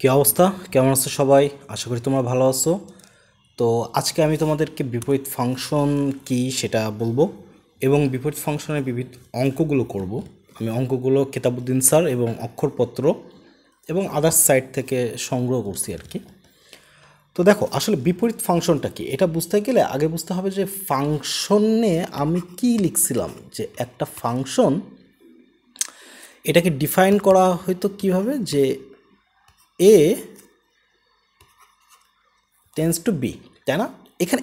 কি অবস্থা? কেমন আছো সবাই? আশা করি তোমরা ভালো আছো। তো আজকে আমি তোমাদেরকে বিপরীত ফাংশন কি সেটা বলবো এবং বিপরীত ফাংশনের বিবিধ অঙ্কগুলো করব। আমি অঙ্কগুলো কেতাবুদ্দিন স্যার এবং অক্ষরপত্র এবং আদার্স সাইট থেকে সংগ্রহ করছি আর কি। তো দেখো, আসলে বিপরীত ফাংশনটা কি এটা বুঝতে গেলে আগে বুঝতে হবে যে ফাংশনে আমি কি লিখছিলাম। যে একটা ফাংশন, এটাকে ডিফাইন করা হয়তো কিভাবে, যে এ টেন্স টু বি, তাই না? এখানে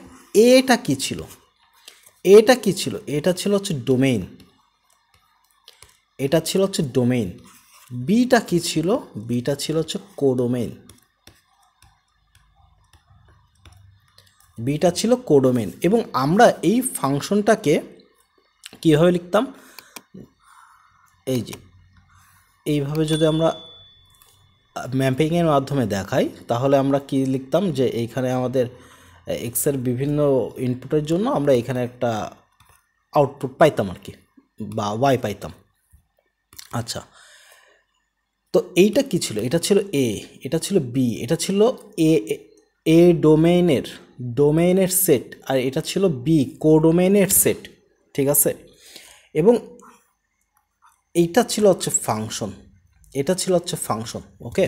এটা কি ছিল? এটা কি ছিল? এটা ছিল হচ্ছে ডোমেইন। এটা ছিল হচ্ছে ডোমেইন। বিটা কি ছিল? বিটা ছিল হচ্ছে কোডোমেইন। বিটা ছিল কোডোমেইন। এবং আমরা এই ফাংশনটাকে কীভাবে লিখতাম? এই যে এইভাবে যদি আমরা ম্যাপিংয়ের মাধ্যমে দেখাই তাহলে আমরা কি লিখতাম, যে এইখানে আমাদের এক্সের বিভিন্ন ইনপুটের জন্য আমরা এখানে একটা আউটপুট পাইতাম আর কি, বা ওয়াই পাইতাম। আচ্ছা, তো এইটা কি ছিল? এটা ছিল এ, এটা ছিল বি, এটা ছিল এ এ ডোমেইনের সেট, আর এটা ছিল বি কোডোমেইনের সেট, ঠিক আছে? এবং এইটা ছিল হচ্ছে ফাংশন, এটা ছিল হচ্ছে ফাংশন। ওকে,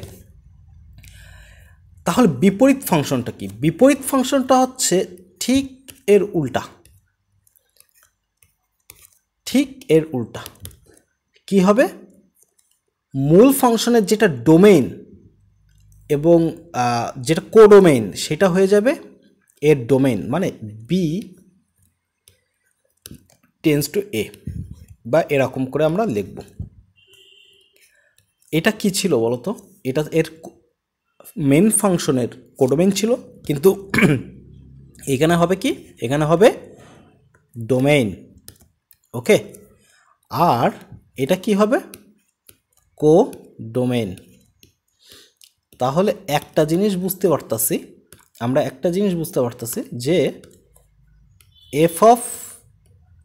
তাহলে বিপরীত ফাংশনটা কি? বিপরীত ফাংশনটা হচ্ছে ঠিক এর উল্টা। ঠিক এর উল্টা কি হবে? মূল ফাংশনের যেটা ডোমেইন এবং যেটা কোডোমেইন সেটা হয়ে যাবে এর ডোমেইন, মানে বি টেন্স টু এ, বা এরকম করে আমরা লিখব। এটা কি ছিল বলো তো? এটা এর মেন ফাংশনের কোডোমেইন ছিল, কিন্তু এখানে হবে কি? এখানে হবে ডোমেইন। ওকে, আর এটা কি হবে? কোডোমেইন। তাহলে একটা জিনিস বুঝতে পারতাছি, আমরা একটা জিনিস বুঝতে পারতাছি যে এফ অফ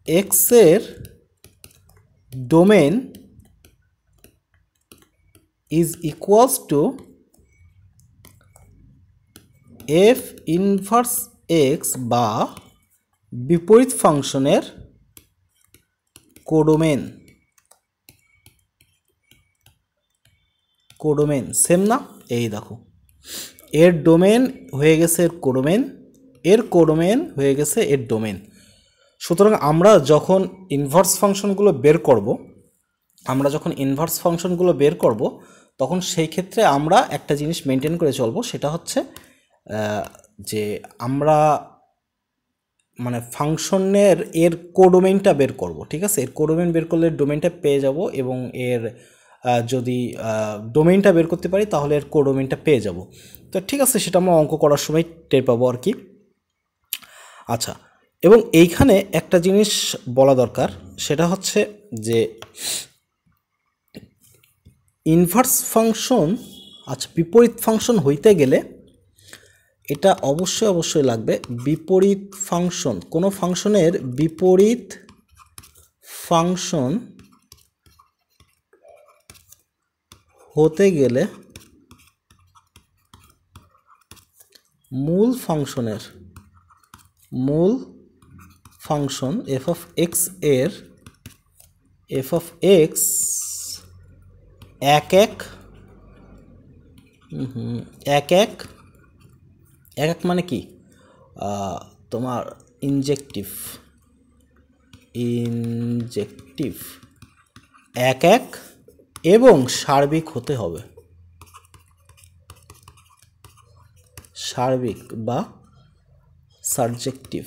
এক্স এর domain is equals to F inverse x, বা বিপরীত ফাংশনের কোডোমেইন। কোডোমেইন সেম না? এই দেখো, এর ডোমেইন হয়ে গেছে এর কোডোমেইন, এর কোডোমেইন হয়ে গেছে এর ডোমেইন। সুতরাং আমরা যখন ইনভার্স ফাংশনগুলো বের করব তখন সেই ক্ষেত্রে আমরা একটা জিনিস মেনটেন করে চলবো, সেটা হচ্ছে যে আমরা মানে ফাংশনের এর কোডোমেইনটা বের করব, ঠিক আছে? এর কোডোমেইন বের করলে ডোমেইনটা পেয়ে যাব, এবং এর যদি ডোমেইনটা বের করতে পারি তাহলে এর কোডোমেইনটা পেয়ে যাব। তো ঠিক আছে, সেটা আমরা অঙ্ক করার সময় টের পাবো আর কি। আচ্ছা, এবং এইখানে একটা জিনিস বলা দরকার, সেটা হচ্ছে যে ইনভার্স ফাংশন, আচ্ছা বিপরীত ফাংশন হইতে গেলে এটা অবশ্যই লাগবে বিপরীত ফাংশন। কোনো ফাংশনের বিপরীত ফাংশন হতে গেলে মূল ফাংশন এফ অফ এক্স এর এফ অফ এক্স এক এক মানে কি? তোমার ইনজেক্টিভ এক এবং সার্বিক হতে হবে, সার্বিক বা সাবজেক্টিভ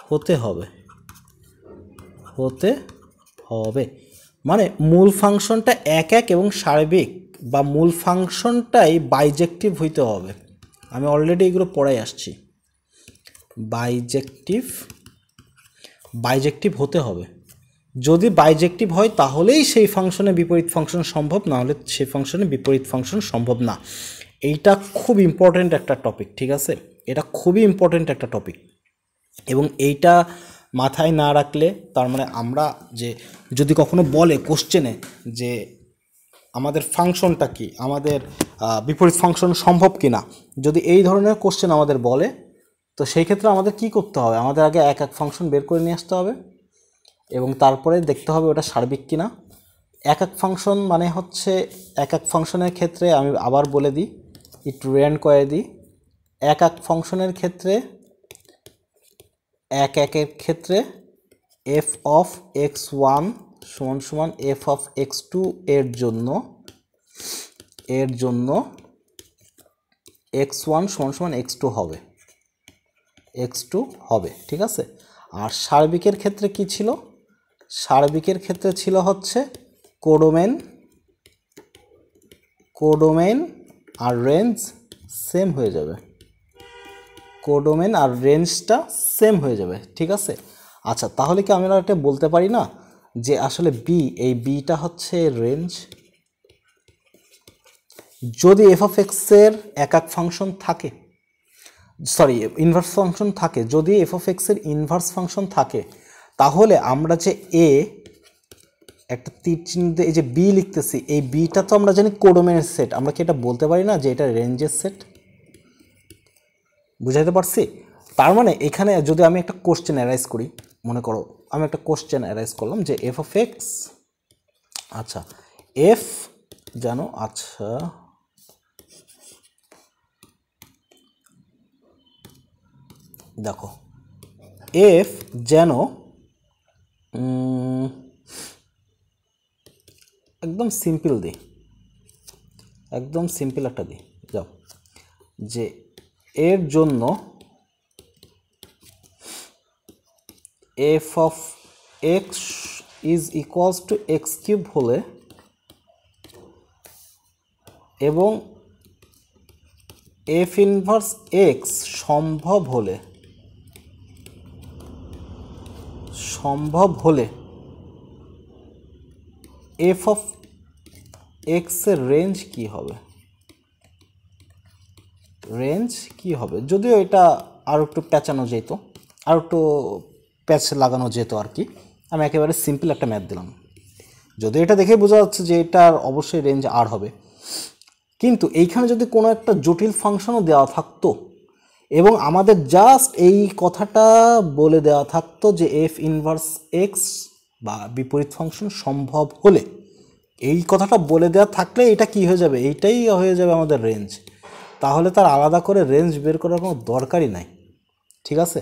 হতে হবে। মানে মূল ফাংশনটা এক এবং সার্বিক, বা মূল ফাংশনটাই বাইজেক্টিভ হইতে হবে। আমি অলরেডি এগুলো পড়াই আসছি। বাইজেক্টিভ হতে হবে। যদি বাইজেক্টিভ হয় তাহলেই সেই ফাংশনে বিপরীত ফাংশন সম্ভব, না হলে সেই ফাংশনে বিপরীত ফাংশন সম্ভব না। এইটা খুব ইম্পর্ট্যান্ট একটা টপিক, ঠিক আছে? এটা খুবই ইম্পর্ট্যান্ট একটা টপিক, এবং এইটা মাথায় না রাখলে তার মানে আমরা যে যদি কখনো বলে কোশ্চেনে যে আমাদের ফাংশনটা কি, আমাদের বিপরীত ফাংশন সম্ভব কি না, যদি এই ধরনের কোশ্চেন আমাদের বলে তো সেই ক্ষেত্রে আমাদের কি করতে হবে, আমাদের আগে এক এক ফাংশন বের করে নিয়ে আসতে হবে এবং তারপরে দেখতে হবে ওটা সার্বিক কিনা। এক এক ফাংশন মানে হচ্ছে এক এক ফাংশনের ক্ষেত্রে আমি আবার বলে দিই, একটু রিয়ান্ড করে দিই, এক এক ফাংশনের ক্ষেত্রে একের ক্ষেত্রে এফ অফ এক্স ওয়ান সমান সমান এফ অফ এক্স টু এর জন্য এক্স ওয়ান সমান সমান এক্স টু হবে, ঠিক আছে। আর সার্বিকের ক্ষেত্রে কি ছিল, সার্বিকের ক্ষেত্রে ছিল হচ্ছে কোডোমেন আর রেঞ্জ সেম হয়ে যাবে, কোডোমেন আর রেঞ্জটা সেম হয়ে যাবে, ঠিক আছে। আচ্ছা, তাহলে কি আমরা এটা বলতে পারি না যে আসলে বি, এই বিটা হচ্ছে রেঞ্জ, যদি এফ অফ এক্সের এক এক ফাংশন থাকে, সরি ইনভার্স ফাংশন থাকে, যদি এফ অফ এক্সের ইনভার্স ফাংশন থাকে তাহলে আমরা যে এ একটা তীর চিহ্ন দিয়ে এই যে বি লিখতেছি, এই বিটা তো আমরা জানি কোডোমেনের সেট, আমরা কি এটা বলতে পারি না যে এটা রেঞ্জের সেট? বুঝাইতে পারছি? তার মানে এখানে যদি আমি একটা কোশ্চেন অ্যারাইজ করি, মনে করো আমি একটা কোশ্চেন অ্যারাইজ করলাম যে এফ অফ এক্স, আচ্ছা এফ জানো, আচ্ছা দেখো এফ যেন একদম সিম্পল দিই, একদম সিম্পল একটা দিই, যাও যে এর জন্য F of x is equals to x cube হলে এবং এফ ইনভার্স এক্স সম্ভব হলে এফ অফ এক্সের রেঞ্জ কি হবে, যদিও এটা আর একটু প্যাঁচানো যেত, আর একটু প্যাচ লাগানো যেত আর কি, আমি একেবারে সিম্পল একটা ম্যাথ দিলাম, যদিও এটা দেখে বোঝা যাচ্ছে যে এটার অবশ্যই রেঞ্জ আর হবে, কিন্তু এইখানে যদি কোনো একটা জটিল ফাংশনও দেওয়া থাকতো এবং আমাদের জাস্ট এই কথাটা বলে দেওয়া থাকতো যে এফ ইনভার্স এক্স বা বিপরীত ফাংশন সম্ভব হলে, এই কথাটা বলে দেওয়া থাকলে এটা কি হয়ে যাবে, এইটাই হয়ে যাবে আমাদের রেঞ্জ, তাহলে তার আলাদা করে রেঞ্জ বের করার কোনো দরকারই নাই, ঠিক আছে।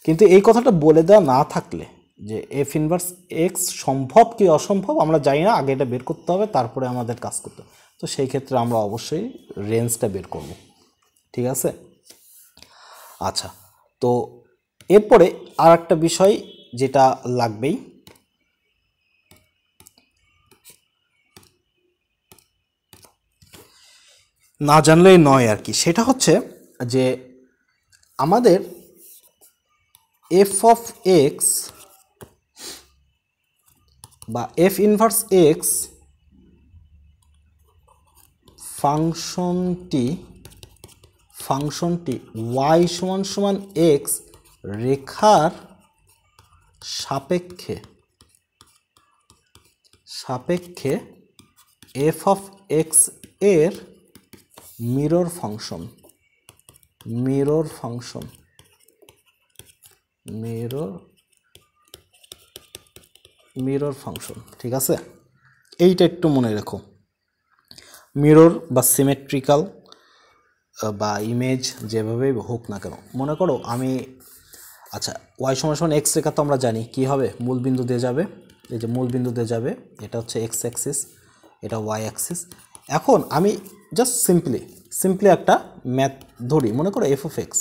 কিন্তু এই কথাটা বলে দেওয়া না থাকলে যে এফ ইনভার্স এক্স সম্ভব কি অসম্ভব আমরা জানি না, আগে এটা বের করতে হবে তারপরে আমাদের কাজ করতে হবে, তো সেই ক্ষেত্রে আমরা অবশ্যই রেঞ্জটা বের করব, ঠিক আছে। আচ্ছা, তো এরপরে আর একটা বিষয় যেটা লাগবেই, না জানলেই নয় আর কি, সেটা হচ্ছে যে আমাদের এফ অফ এক্স বা এফ ইনভার্স এক্স ফাংশনটি ওয়াই সমান সমান এক্স রেখার সাপেক্ষে এফ অফ এক্স এর মিরর ফাংশন, ঠিক আছে। এইটা একটু মনে রেখো, মিরর বা সিমেট্রিক্যাল বা ইমেজ যেভাবেই হোক না কেন, মনে করো আমি, আচ্ছা ওয়াই সমান সমান এক্স রেখা তো আমরা জানি কি হবে, মূলবিন্দু দিয়ে যাবে, এই যে মূলবিন্দু দিয়ে যাবে, এটা হচ্ছে এক্স অ্যাক্সিস, এটা ওয়াই অ্যাক্সিস। এখন আমি জাস্ট সিম্পলি একটা ম্যাথ ধরি, মনে করো এফ অফ এক্স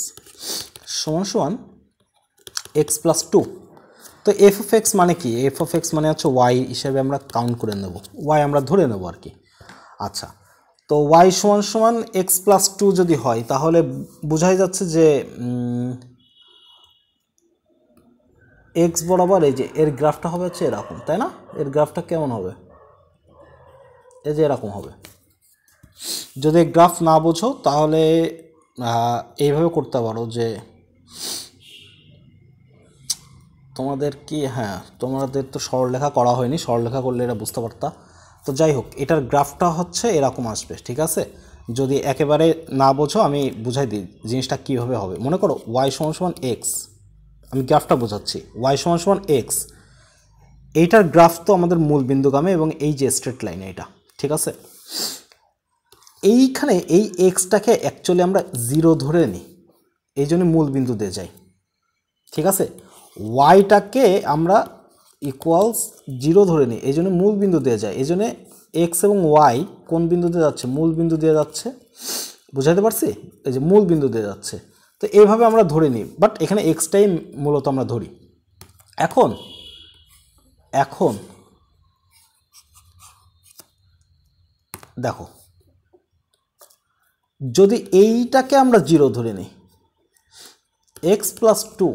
সমান সমান এক্স প্লাস টু, তো এফ অফ এক্স মানে কি, এফ অফ এক্স মানে হচ্ছে ওয়াই হিসেবে আমরা কাউন্ট করে নেব, ওয়াই আমরা ধরে নেব আর কি। আচ্ছা, তো ওয়াই সমান সমান এক্স প্লাস টু যদি হয় তাহলে বোঝাই যাচ্ছে যে এক্স বরাবর এই যে এর গ্রাফটা হবে হচ্ছে এরকম, তাই না? এর গ্রাফটা কেমন হবে, এই যে এরকম হবে। যদি গ্রাফ না বোঝো তাহলে এইভাবে করতে পারো যে তোমাদের কি, হ্যাঁ তোমাদের তো সরলরেখা করা হয়নি, সরলরেখা করলে এটা বুঝতে পারতা। তো যাই হোক, এটার গ্রাফটা হচ্ছে এরকম আসবে, ঠিক আছে। যদি একেবারে না বোঝো আমি বুঝাই দিই জিনিসটা কীভাবে হবে। মনে করো ওয়াই সমান সমান এক্স, আমি গ্রাফটা বোঝাচ্ছি। ওয়াই সমান সমান এক্স, এইটার গ্রাফ তো আমাদের মূল বিন্দুগামী এবং এই যে স্ট্রেট লাইন এটা, ঠিক আছে। এইখানে এই এক্সটাকে অ্যাকচুয়ালি আমরা জিরো ধরে নিই, এই জন্য মূল বিন্দু দিয়ে যাই, ঠিক আছে। ওয়াইটাকে আমরা ইকুয়ালস জিরো ধরে নিই, এই জন্য মূল বিন্দু দিয়ে যায়। এই জন্য এক্স এবং ওয়াই কোন বিন্দু দিয়ে যাচ্ছে? মূল বিন্দু দিয়ে যাচ্ছে। বুঝাতে পারছি? এই যে মূল বিন্দু দিয়ে যাচ্ছে। তো এইভাবে আমরা ধরে নিই, বাট এখানে এক্সটাই মূলত আমরা ধরি। এখন এখন দেখো, যদি এইটাকে আমরা জিরো ধরে নিই, এক্স প্লাস টু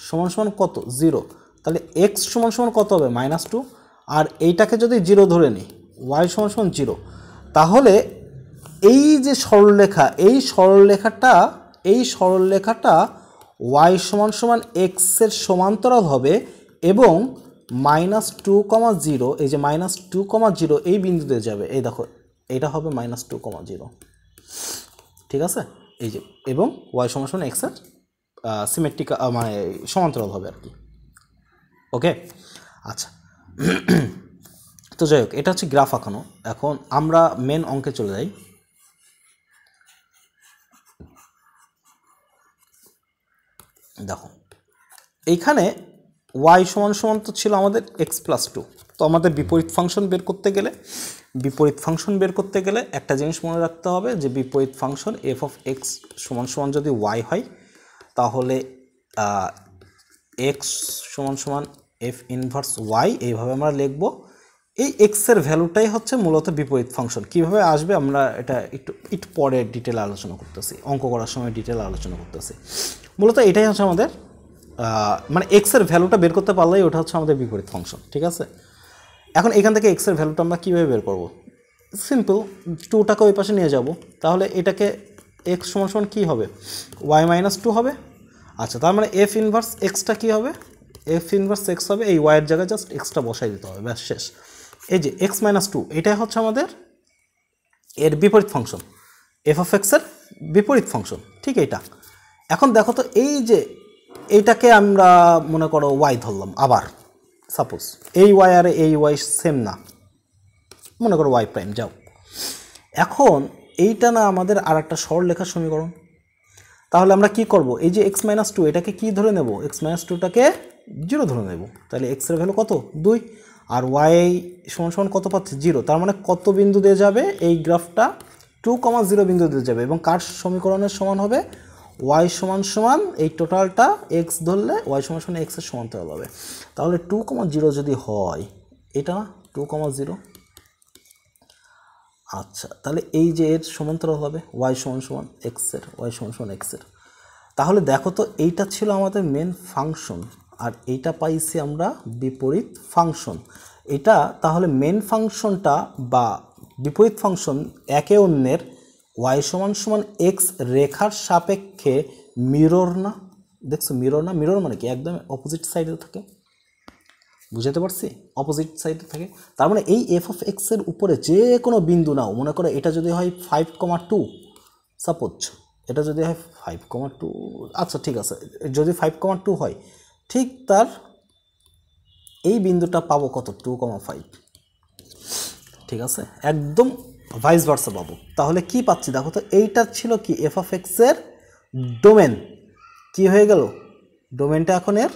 সমান সমান কত? জিরো। তাহলে এক্স সমান সমান কত হবে? -2। আর এইটাকে যদি জিরো ধরে নিই, ওয়াই সমান সমান জিরো, তাহলে এই যে সরলরেখা, এই সরলরেখাটা ওয়াই সমান সমান এক্সের সমান্তরাল হবে এবং -2, 0, এই যে -2, 0 এই বিন্দুতে যাবে। এই দেখো, এটা হবে -2, 0, ঠিক আছে। এই যে, এবং ওয়াই সমান সমান এক্সের সিমেট্রিক মানে সমান্তরাল হবে আর কি। ওকে, আচ্ছা। তো যাই হোক, এটা হচ্ছে গ্রাফ আঁকানো। এখন আমরা মেন অঙ্কে চলে যাই। দেখো, এইখানে ওয়াই সমান সমান তো ছিল আমাদের এক্স প্লাস টু। তো আমাদের বিপরীত ফাংশন বের করতে গেলে একটা জিনিস মনে রাখতে হবে যে বিপরীত ফাংশন এফ অফ এক্স সমান সমান যদি ওয়াই হয়, তাহলে এক্স সমান সমান এফ ইনভার্স ওয়াই, এইভাবে আমরা লিখব। এই এক্সের ভ্যালুটাই হচ্ছে মূলত বিপরীত ফাংশন। কীভাবে আসবে আমরা এটা একটু পরে ডিটেল আলোচনা করতেছি, অঙ্ক করার সময় ডিটেল আলোচনা করতেছি। মূলত এটাই হচ্ছে আমাদের মানে এক্সের ভ্যালুটা বের করতে পারলেই ওটা হচ্ছে আমাদের বিপরীত ফাংশন, ঠিক আছে। এখন এখান থেকে এক্সের ভ্যালুটা আমরা কীভাবে বের করব? সিম্পল, টুটাকে ওই পাশে নিয়ে যাব, তাহলে এটাকে এক্স সমান সমান কী হবে? ওয়াই মাইনাস টু হবে। আচ্ছা, তার মানে এফ ইনভার্স এক্সটা কী হবে? এফ ইনভার্স এক্স হবে, এই ওয়াইয়ের জায়গায় জাস্ট এক্সটা বসাই দিতে হবে, ব্যাস শেষ। এই যে এক্স মাইনাস টু, এটাই হচ্ছে আমাদের এর বিপরীত ফাংশন, এফ অফ এক্সের বিপরীত ফাংশন, ঠিক এইটা। এখন দেখো তো, এই যে এইটাকে আমরা মনে করো ওয়াই ধরলাম, আবার সাপোজ এই ওয়াই আর এই ওয়াই সেম না, মনে করো ওয়াই প্রাইম, যাও। এখন এইটা না আমাদের আর একটা সরলরেখার সমীকরণ। তাহলে আমরা কি করব? এই যে এক্স মাইনাস টু, এটাকে কি ধরে নেব? এক্স মাইনাস টুটাকে জিরো ধরে নেব। তাহলে এক্সের ভ্যালু কত? 2। আর ওয়াই সমান সমান কত পাচ্ছে? 0। তার মানে কত বিন্দু দিয়ে যাবে এই গ্রাফটা? 2, 0 বিন্দু দিয়ে যাবে। এবং কার সমীকরণের সমান হবে? ওয়াই সমান সমান এই টোটালটা এক্স ধরলে ওয়াই সমান সমান এক্সের সমান্তরাল হবে। তাহলে 2, 0 যদি হয়, এটা না 2, 0, আচ্ছা, তাহলে এই যে এর সমান্তরাল হবে ওয়াই সমান সমান এক্সের, ওয়াই সমান সমান এক্সের। তাহলে দেখো তো, এইটা ছিল আমাদের মেন ফাংশন, আর এইটা পাইছি আমরা বিপরীত ফাংশন। এটা তাহলে মেন ফাংশনটা বা বিপরীত ফাংশন একে অন্যের ওয়াই সমান সমান এক্স রেখার সাপেক্ষে মিরর না? দেখছো মিরর না? মিরর মানে কি? একদম অপোজিট সাইডে থাকে, বুঝাতে পারছি? অপোজিট সাইডে থাকে। তার মানে এই এফ অফ এক্সের উপরে যে কোনো বিন্দু নাও, মনে করো এটা যদি হয় 5,2, সাপোজ এটা যদি হয় 5,2, আচ্ছা ঠিক আছে, যদি 5,2 হয়, ঠিক তার এই বিন্দুটা পাবো কত? 2,5, ঠিক আছে, একদম ভাইস ভার্সা পাবো। তাহলে কি পাচ্ছি দেখো তো, এইটা ছিল কি? এফ অফ এক্সের ডোমেন কি হয়ে গেল? ডোমেনটা এখন এর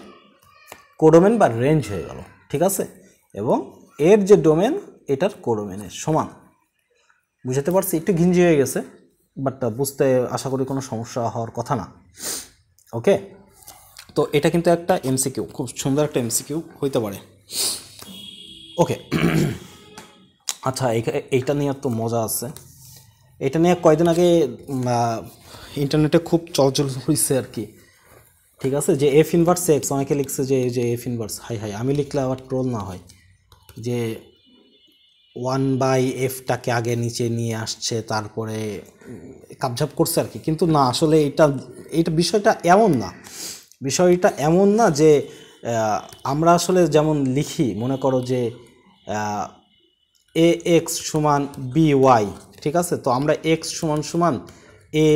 কোডোমেন বা রেঞ্জ হয়ে গেল, ঠিক আছে। এবং এর যে ডোমেন, এটার কোডোমেনের সমান। বুঝতে পারছি? একটু ঘিঞ্জি হয়ে গেছে, বাট বুঝতে আশা করি কোনো সমস্যা হওয়ার কথা না। ওকে, তো এটা কিন্তু একটা এমসিকিউ, খুব সুন্দর একটা এমসিকিউ হইতে পারে। ওকে, আচ্ছা, এইটা নিয়ে তো মজা আছে। এটা নিয়ে কয়দিন আগে ইন্টারনেটে খুব চলচল হয়েছে আর কি, ঠিক আছে। যে এফ ইনভার্স এক্স, অনেকে লিখছে যে এফ ইনভার্স, হাই হাই, আমি লিখলে আবার ট্রোল না হয়, যে 1/f-টাকে আগে নিচে নিয়ে আসছে, তারপরে কাপঝাপ করছে আর কি। কিন্তু না, আসলে এটা বিষয়টা এমন না যে আমরা আসলে যেমন লিখি, মনে করো যে এ এক্স সমান বি ওয়াই, ঠিক আছে? তো আমরা এক্স সমান সমান এ,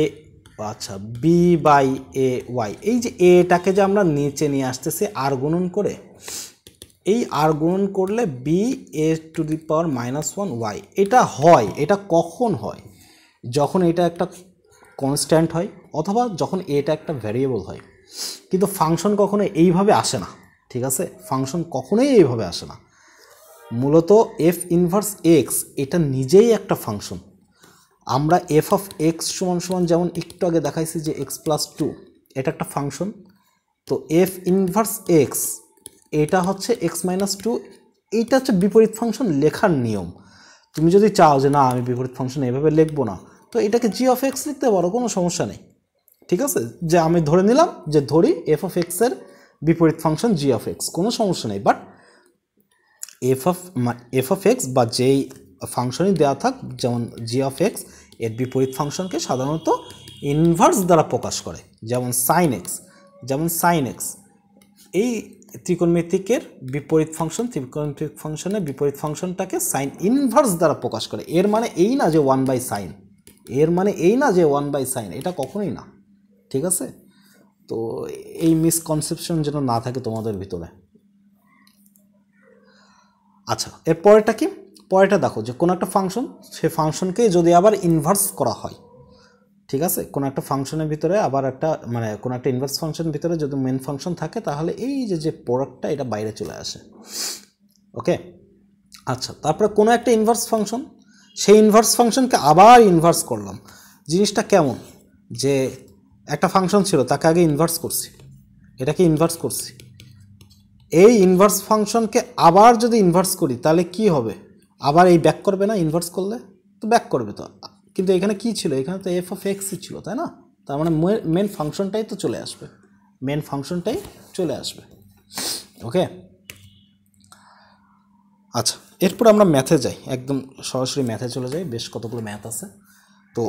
আচ্ছা, বি বাই এ ওয়াই, এই যে এটাকে যে আমরা নিচে নিয়ে আসতেছি আর গুণন করে, এই আর গুণন করলে b a to the power -1 y, এটা হয়। এটা কখন হয়? যখন এটা একটা কনস্ট্যান্ট হয় অথবা যখন এটা একটা ভ্যারিয়েবল হয়। কিন্তু ফাংশন কখনো এইভাবে আসে না, ঠিক আছে? ফাংশন কখনোই এইভাবে আসে না। মূলত এফ ইনভার্স এক্স এটা নিজেই একটা ফাংশন। আমরা এফ অফ এক্স সমান সমান যেমন একটু আগে দেখাইছি যে এক্স প্লাস 2, এটা একটা ফাংশন। তো এফ ইনভার্স এক্স এটা হচ্ছে এক্স মাইনাস 2, এইটা হচ্ছে বিপরীত ফাংশন লেখার নিয়ম। তুমি যদি চাও যে না আমি বিপরীত ফাংশন এভাবে লিখবো না, তো এটাকে জি অফ এক্স লিখতে পারো, কোনো সমস্যা নেই, ঠিক আছে? যে আমি ধরে নিলাম যে ধরি এফ অফ এক্সের বিপরীত ফাংশন জি অফ এক্স, কোনো সমস্যা নেই। বাট এফ অফ এক্স বা যেই ফাংশনই দেওয়া থাক, যেমন জি অফ এক্স, এর বিপরীত ফাংশনকে সাধারণত ইনভার্স দ্বারা প্রকাশ করে, যেমন সাইন এক্স। এই ত্রিকোণমিতিকের বিপরীত ফাংশনের বিপরীত ফাংশনটাকে সাইন ইনভার্স দ্বারা প্রকাশ করে। এর মানে এই না যে 1/sin, এটা কখনোই না, ঠিক আছে? তো এই মিসকনসেপশন যেন না থাকে তোমাদের ভিতরে। আচ্ছা, এর পরেরটা কি? পরেরটা দেখো যে কোনো একটা ফাংশন, সে ফাংশনকে যদি আবার ইনভার্স করা হয়, ঠিক আছে? কোনো একটা ফাংশনের ভিতরে আবার একটা মানে কোনো একটা ইনভার্স ফাংশনের ভিতরে যদি মেন ফাংশন থাকে, তাহলে এই যে প্রোডাক্টটা এটা বাইরে চলে আসে। ওকে, আচ্ছা, তারপরে কোনো একটা ইনভার্স ফাংশন, সেই ইনভার্স ফাংশনকে আবার ইনভার্স করলাম। জিনিসটা কেমন? যে একটা ফাংশন ছিল, তাকে আগে ইনভার্স করছি, এটাকে ইনভার্স করছি, এই ইনভার্স ফাংশনকে আবার যদি ইনভার্স করি তাহলে কি হবে? আবার এই ব্যাক করবে না? ইনভার্স করলে তো ব্যাক করবে। তো কিন্তু এখানে কি ছিল? এখানে তো এফ অফ এক্সই ছিল, তাই না? তার মানে মেন ফাংশনটাই তো চলে আসবে, ওকে। আচ্ছা, এরপর আমরা ম্যাথে যাই, একদম সরাসরি ম্যাথে চলে যাই। বেশ কতগুলো ম্যাথ আছে। তো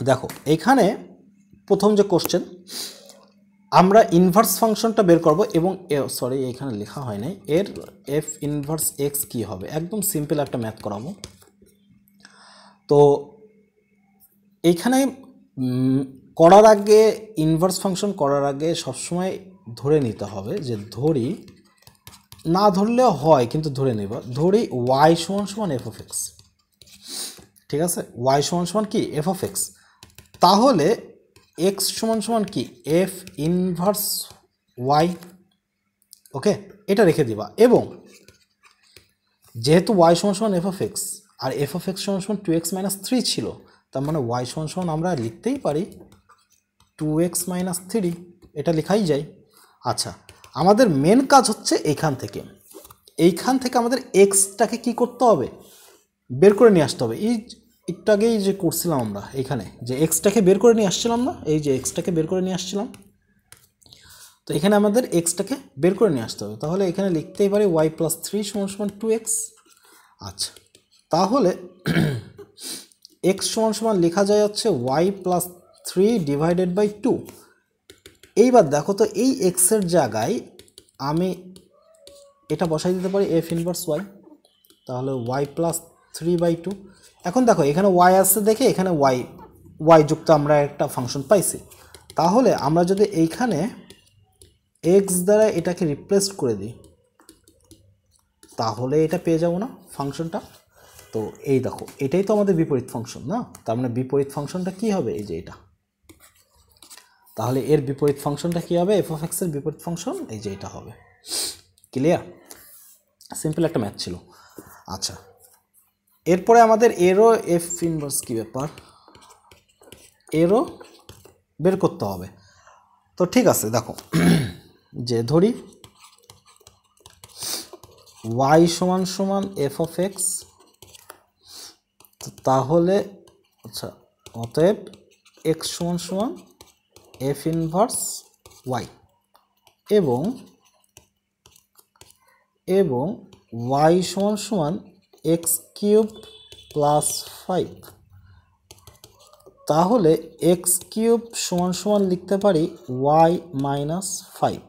দেখো এইখানে প্রথম যে কোশ্চেন, আমরা ইনভার্স ফাংশনটা বের করব এবং সরি এখানে লেখা হয় নাই, এর এফ ইনভার্স এক্স কী হবে, একদম সিম্পল একটা ম্যাথ করাবো। তো এইখানে করার আগে, ইনভার্স ফাংশন করার আগে সবসময় ধরে নিতে হবে যে, ধরি, না ধরলেও হয় কিন্তু ধরে নেব, ধরি ওয়াই সমান সমান এফ অফ এক্স, ঠিক আছে? ওয়াই সমান সমান কি? F of x. তাহলে এক্স সমান সমান কি? এফ ইনভার্স ওয়াই, ওকে, এটা রেখে দিবা। এবং যেহেতু ওয়াই সমান সমান এফ অফ এক্স আর এফ অফ এক্স সমান সমান 2x - 3 ছিল, তার মানে ওয়াই সমান সমান আমরা লিখতেই পারি 2x - 3, এটা লেখাই যায়। আচ্ছা, আমাদের মেন কাজ হচ্ছে এইখান থেকে আমাদের এক্সটাকে কি করতে হবে? বের করে নিয়ে আসতে হবে। এই একটু আগেই যে করছিলাম আমরা, এখানে যে এক্সটাকে বের করে নিয়ে আসছিলাম না, এই যে এক্সটাকে বের করে নিয়ে আসছিলাম, তো এখানে আমাদের এক্সটাকে বের করে নিয়ে আসতে হবে। তাহলে এখানে লিখতেই পারি ওয়াই প্লাস 3 সমান সমান 2x। আচ্ছা, তাহলে এক্স সমান সমান লেখা যায় হচ্ছে ওয়াই প্লাস 3 ডিভাইডেড বাই 2। এইবার দেখো তো, এই এক্সের জায়গায় আমি এটা বসাই দিতে পারি এফ ইনভার্স ওয়াই, তাহলে ওয়াই প্লাস 3/2। এখন দেখো এখানে ওয়াই আসছে দেখে এখানে ওয়াই যুক্ত আমরা একটা ফাংশন পাইছি। তাহলে আমরা যদি এইখানে এক্স দ্বারা এটাকে রিপ্লেস করে দিই, তাহলে এটা পেয়ে যাব না ফাংশনটা। তো এই দেখো, এটাই তো আমাদের বিপরীত ফাংশন না? তার মানে বিপরীত ফাংশনটা কি হবে? এই যে এটা। তাহলে এর বিপরীত ফাংশনটা কি হবে? এফ অফ এক্স এর বিপরীত ফাংশন এই যে এটা হবে। ক্লিয়ার? সিম্পল একটা ম্যাথ ছিল। আচ্ছা, এরপরে আমাদের এরও এফ ইনভার্স কি ব্যাপার, এরও বের করতে হবে। তো ঠিক আছে, দেখো যে ধরি ওয়াই সমান সমান এফ অফ এক্স, তাহলে আচ্ছা অতএব এক্স সমান সমান এফ ইনভার্স ওয়াই এবং ওয়াই সমান সমান এক্স কিউব প্লাস 5। তাহলে এক্স কিউব সমান সমান লিখতে পারি ওয়াই মাইনাস 5।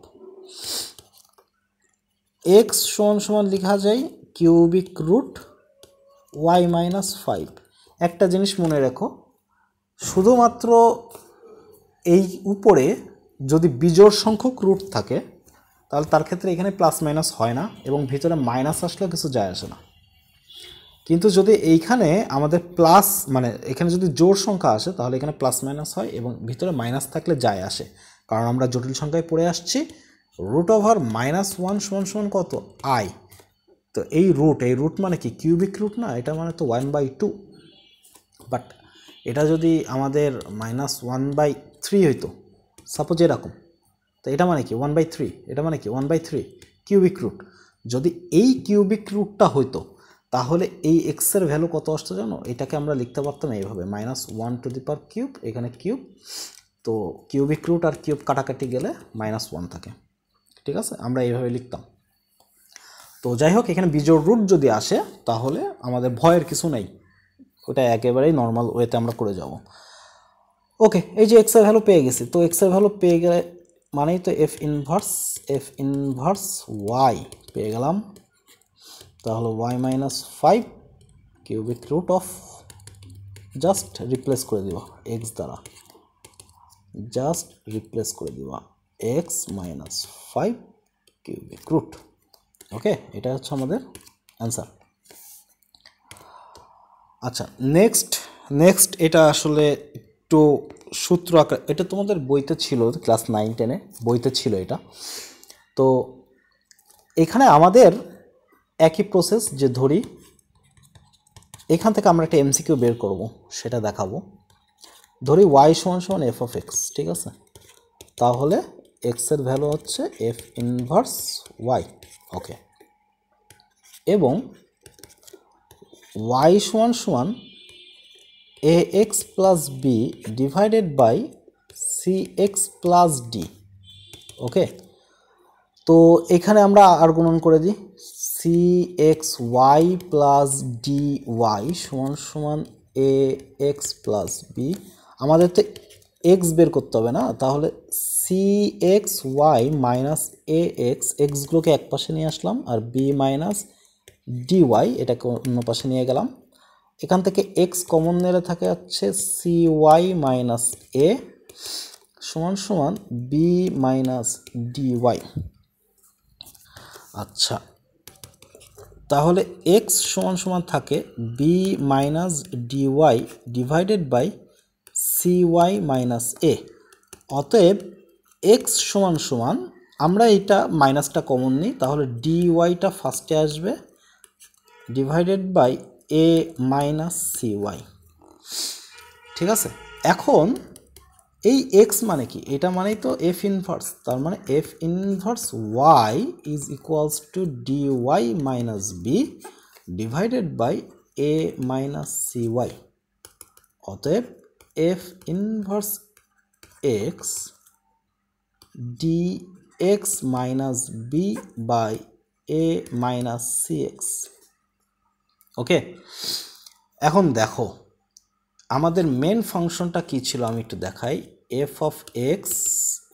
এক্স সমান সমান লেখা যায় কিউবিক রুট ওয়াই মাইনাস 5। একটা জিনিস মনে রাখো, শুধুমাত্র এই উপরে যদি বিজোড় সংখ্যক রুট থাকে তাহলে তার ক্ষেত্রে এখানে প্লাস মাইনাস হয় না এবং ভিতরে মাইনাস আসলেও কিছু যায় আসে না। কিন্তু যদি এইখানে আমাদের প্লাস মানে এখানে যদি জোড় সংখ্যা আসে তাহলে এখানে প্লাস মাইনাস হয় এবং ভিতরে মাইনাস থাকলে যায় আসে, কারণ আমরা জটিল সংখ্যায় পড়ে আসছি রুট ওভার -1 সমান সমান কত আই। তো এই রুট মানে কি কিউবিক রুট না, এটা মানে তো 1/2। বাট এটা যদি আমাদের -1/3 হইতো সাপোজ এরকম, তো এটা মানে কি 1/3, এটা মানে কি 1/3 কিউবিক রুট। যদি এই কিউবিক রুটটা হইতো তাহলে এই এক্সের ভ্যালু কত আসতো জানো, এটাকে আমরা লিখতে পারতাম এইভাবে -1⁵, এখানে কিউব, তো কিউবিক রুট আর কিউব কাটাকাটি গেলে -1 থাকে, ঠিক আছে, আমরা এইভাবে লিখতাম। তো যাই হোক, এখানে বিজোড় রুট যদি আসে তাহলে আমাদের ভয়ের কিছু নেই, ওটা একেবারেই নর্মাল ওয়েতে আমরা করে যাব। ওকে, এই যে এক্সের ভ্যালু পেয়ে গেছি, তো এক্সের ভ্যালু পেয়ে গেলে মানেই তো এফ ইনভার্স ওয়াই পেয়ে গেলাম। তাহলে y minus 5 cubic root of, just replace করে দিবা এক্স দ্বারা, জাস্ট রিপ্লেস করে দিবা x minus 5 cubic root. Okay, এটা হচ্ছে আমাদের অ্যান্সার। আচ্ছা, নেক্সট এটা আসলে একটু সূত্র আকার, এটা তোমাদের বইতে ছিল, ক্লাস 9-10-এ বইতে ছিল এটা। তো এখানে আমাদের একই প্রসেস, যে ধরি এখান থেকে আমরা একটা এমসিকিউ বের করব, সেটা দেখাবো। ধরি ওয়াই সমান সমান এফ অফ এক্স, ঠিক আছে, তাহলে এক্সের ভ্যালু হচ্ছে এফ ইনভার্স ওয়াই। ওকে, এবং ওয়াই সমান সমান a x plus b divided by c x plus d. Okay, তো এখানে আমরা আর গুণন করে দিই, c x y plus d y সমান সমান এ এক্স প্লাস বি। আমাদের তো এক্স বের করতে হবে না, তাহলে সি এক্স ওয়াই মাইনাস এ এক্স, এক্সগুলোকে এক পাশে নিয়ে আসলাম, আর বি মাইনাস ডি ওয়াই এটাকে অন্য পাশে নিয়ে গেলাম। এখান থেকে এক্স কমন নিলে থাকে হচ্ছে সি ওয়াই মাইনাস এ সমান সমান বি মাইনাস ডি ওয়াই। আচ্ছা, তাহলে এক্স সমান সমান থাকে b minus d y divided by c y minus a. অতএব এক্স সমান সমান, আমরা এটা মাইনাসটা কমন নিই, তাহলে ডি ওয়াইটা ফার্স্টে আসবে divided by a minus c y, ঠিক আছে। এখন এই এক্স মানে কি, এটা মানেই তো এফ ইনভার্স, তার মানে f inverse y is equals to d y minus b divided by a minus c y. অতএব f inverse x d x minus b by a minus c x. Okay, এখন দেখো আমাদের main ফাংশনটা কি ছিল, আমি একটু দেখাই। এফ অফ এক্স,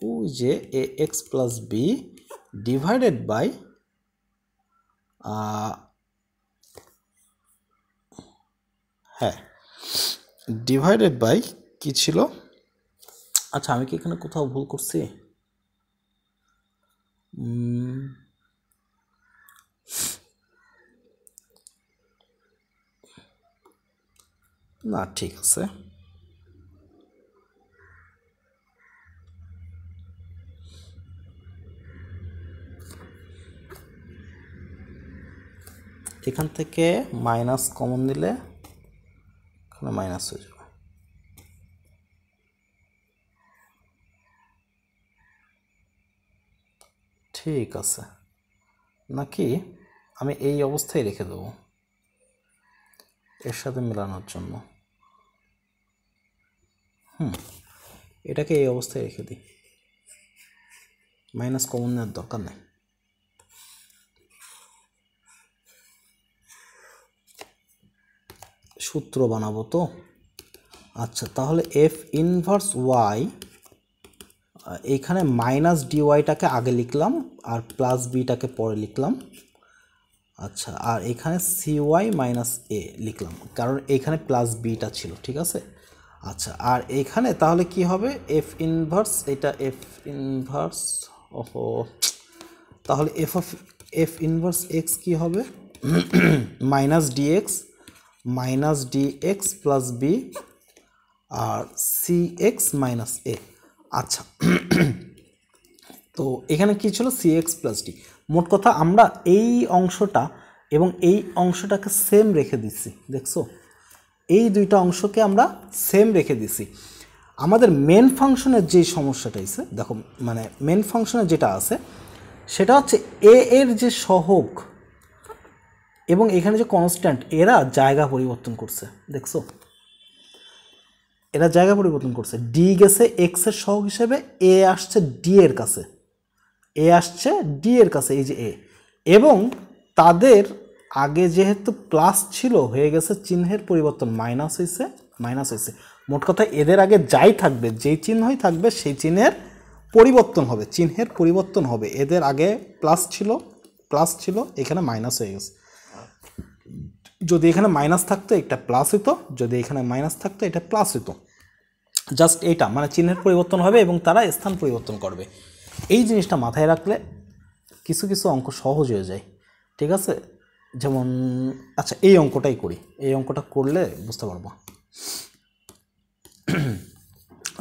ওই যে a x plus b divided by divided by কি ছিল, আচ্ছা আমি কি এখানে কোথাও ভুল করছি? না, ঠিক আছে, এখান থেকে মাইনাস কমন দিলে এখানে মাইনাস হয়ে যাবে। ঠিক আছে, নাকি আমি এই অবস্থায় রেখে দেবো এর সাথে মেলানোর জন্য। এটাকে এই অবস্থায় রেখে দিই, মাইনাস কমন নেওয়ার দরকার নেই। সূত্র বানাবো তো। আচ্ছা, তাহলে এফ ইনভার্স ওয়াই এইখানে মাইনাস ডিওয়াইটাকে আগে লিখলাম আর প্লাস বিটাকে পরে লিখলাম। আচ্ছা, আর এখানে সিওয়াই মাইনাস এ লিখলাম কারণ এখানে প্লাস বিটা ছিল, ঠিক আছে। আচ্ছা, আর এখানে তাহলে কি হবে, এফ ইনভার্স, এটা এফ ইনভার্স, ওহো, তাহলে এফ ইনভার্স এক্স কী হবে, মাইনাস ডিএক্স প্লাস বি আর সি এক্স মাইনাস এ। আচ্ছা, তো এখানে কি ছিল, সি এক্স প্লাস ডি। মোট কথা আমরা এই অংশটা এবং এই অংশটাকে সেম রেখে দিচ্ছি, দেখছো, এই দুইটা অংশকে আমরা সেম রেখে দিছি। আমাদের মেন ফাংশনের যে সমস্যাটা আছে, দেখো মানে মেন ফাংশনে যেটা আছে সেটা হচ্ছে এ এর যে সহগ এবং এখানে যে কনস্ট্যান্ট, এরা জায়গা পরিবর্তন করছে, দেখছো, এরা জায়গা পরিবর্তন করছে। ডি গেছে এক্স এর সহগ হিসেবে, এ আসছে ডি এর কাছে, এই যে এ, এবং তাদের আগে যেহেতু প্লাস ছিল হয়ে গেছে চিহ্নের পরিবর্তন, মাইনাস হয়েছে। মোট কথা এদের আগে যাই থাকবে, যেই চিহ্নই থাকবে সেই চিহ্নের পরিবর্তন হবে। এদের আগে প্লাস ছিল, এখানে মাইনাস হয়ে গেছে। যদি এখানে মাইনাস থাকতো এটা প্লাস হইতো, যদি এখানে মাইনাস থাকতো এটা প্লাস হইতো। জাস্ট এইটা মানে চিহ্নের পরিবর্তন হবে এবং তারা স্থান পরিবর্তন করবে। এই জিনিসটা মাথায় রাখলে কিছু অঙ্ক সহজ হয়ে যায়, ঠিক আছে। যেমন আচ্ছা, এই অঙ্কটাই করি, এই অঙ্কটা করলে বুঝতে পারবো।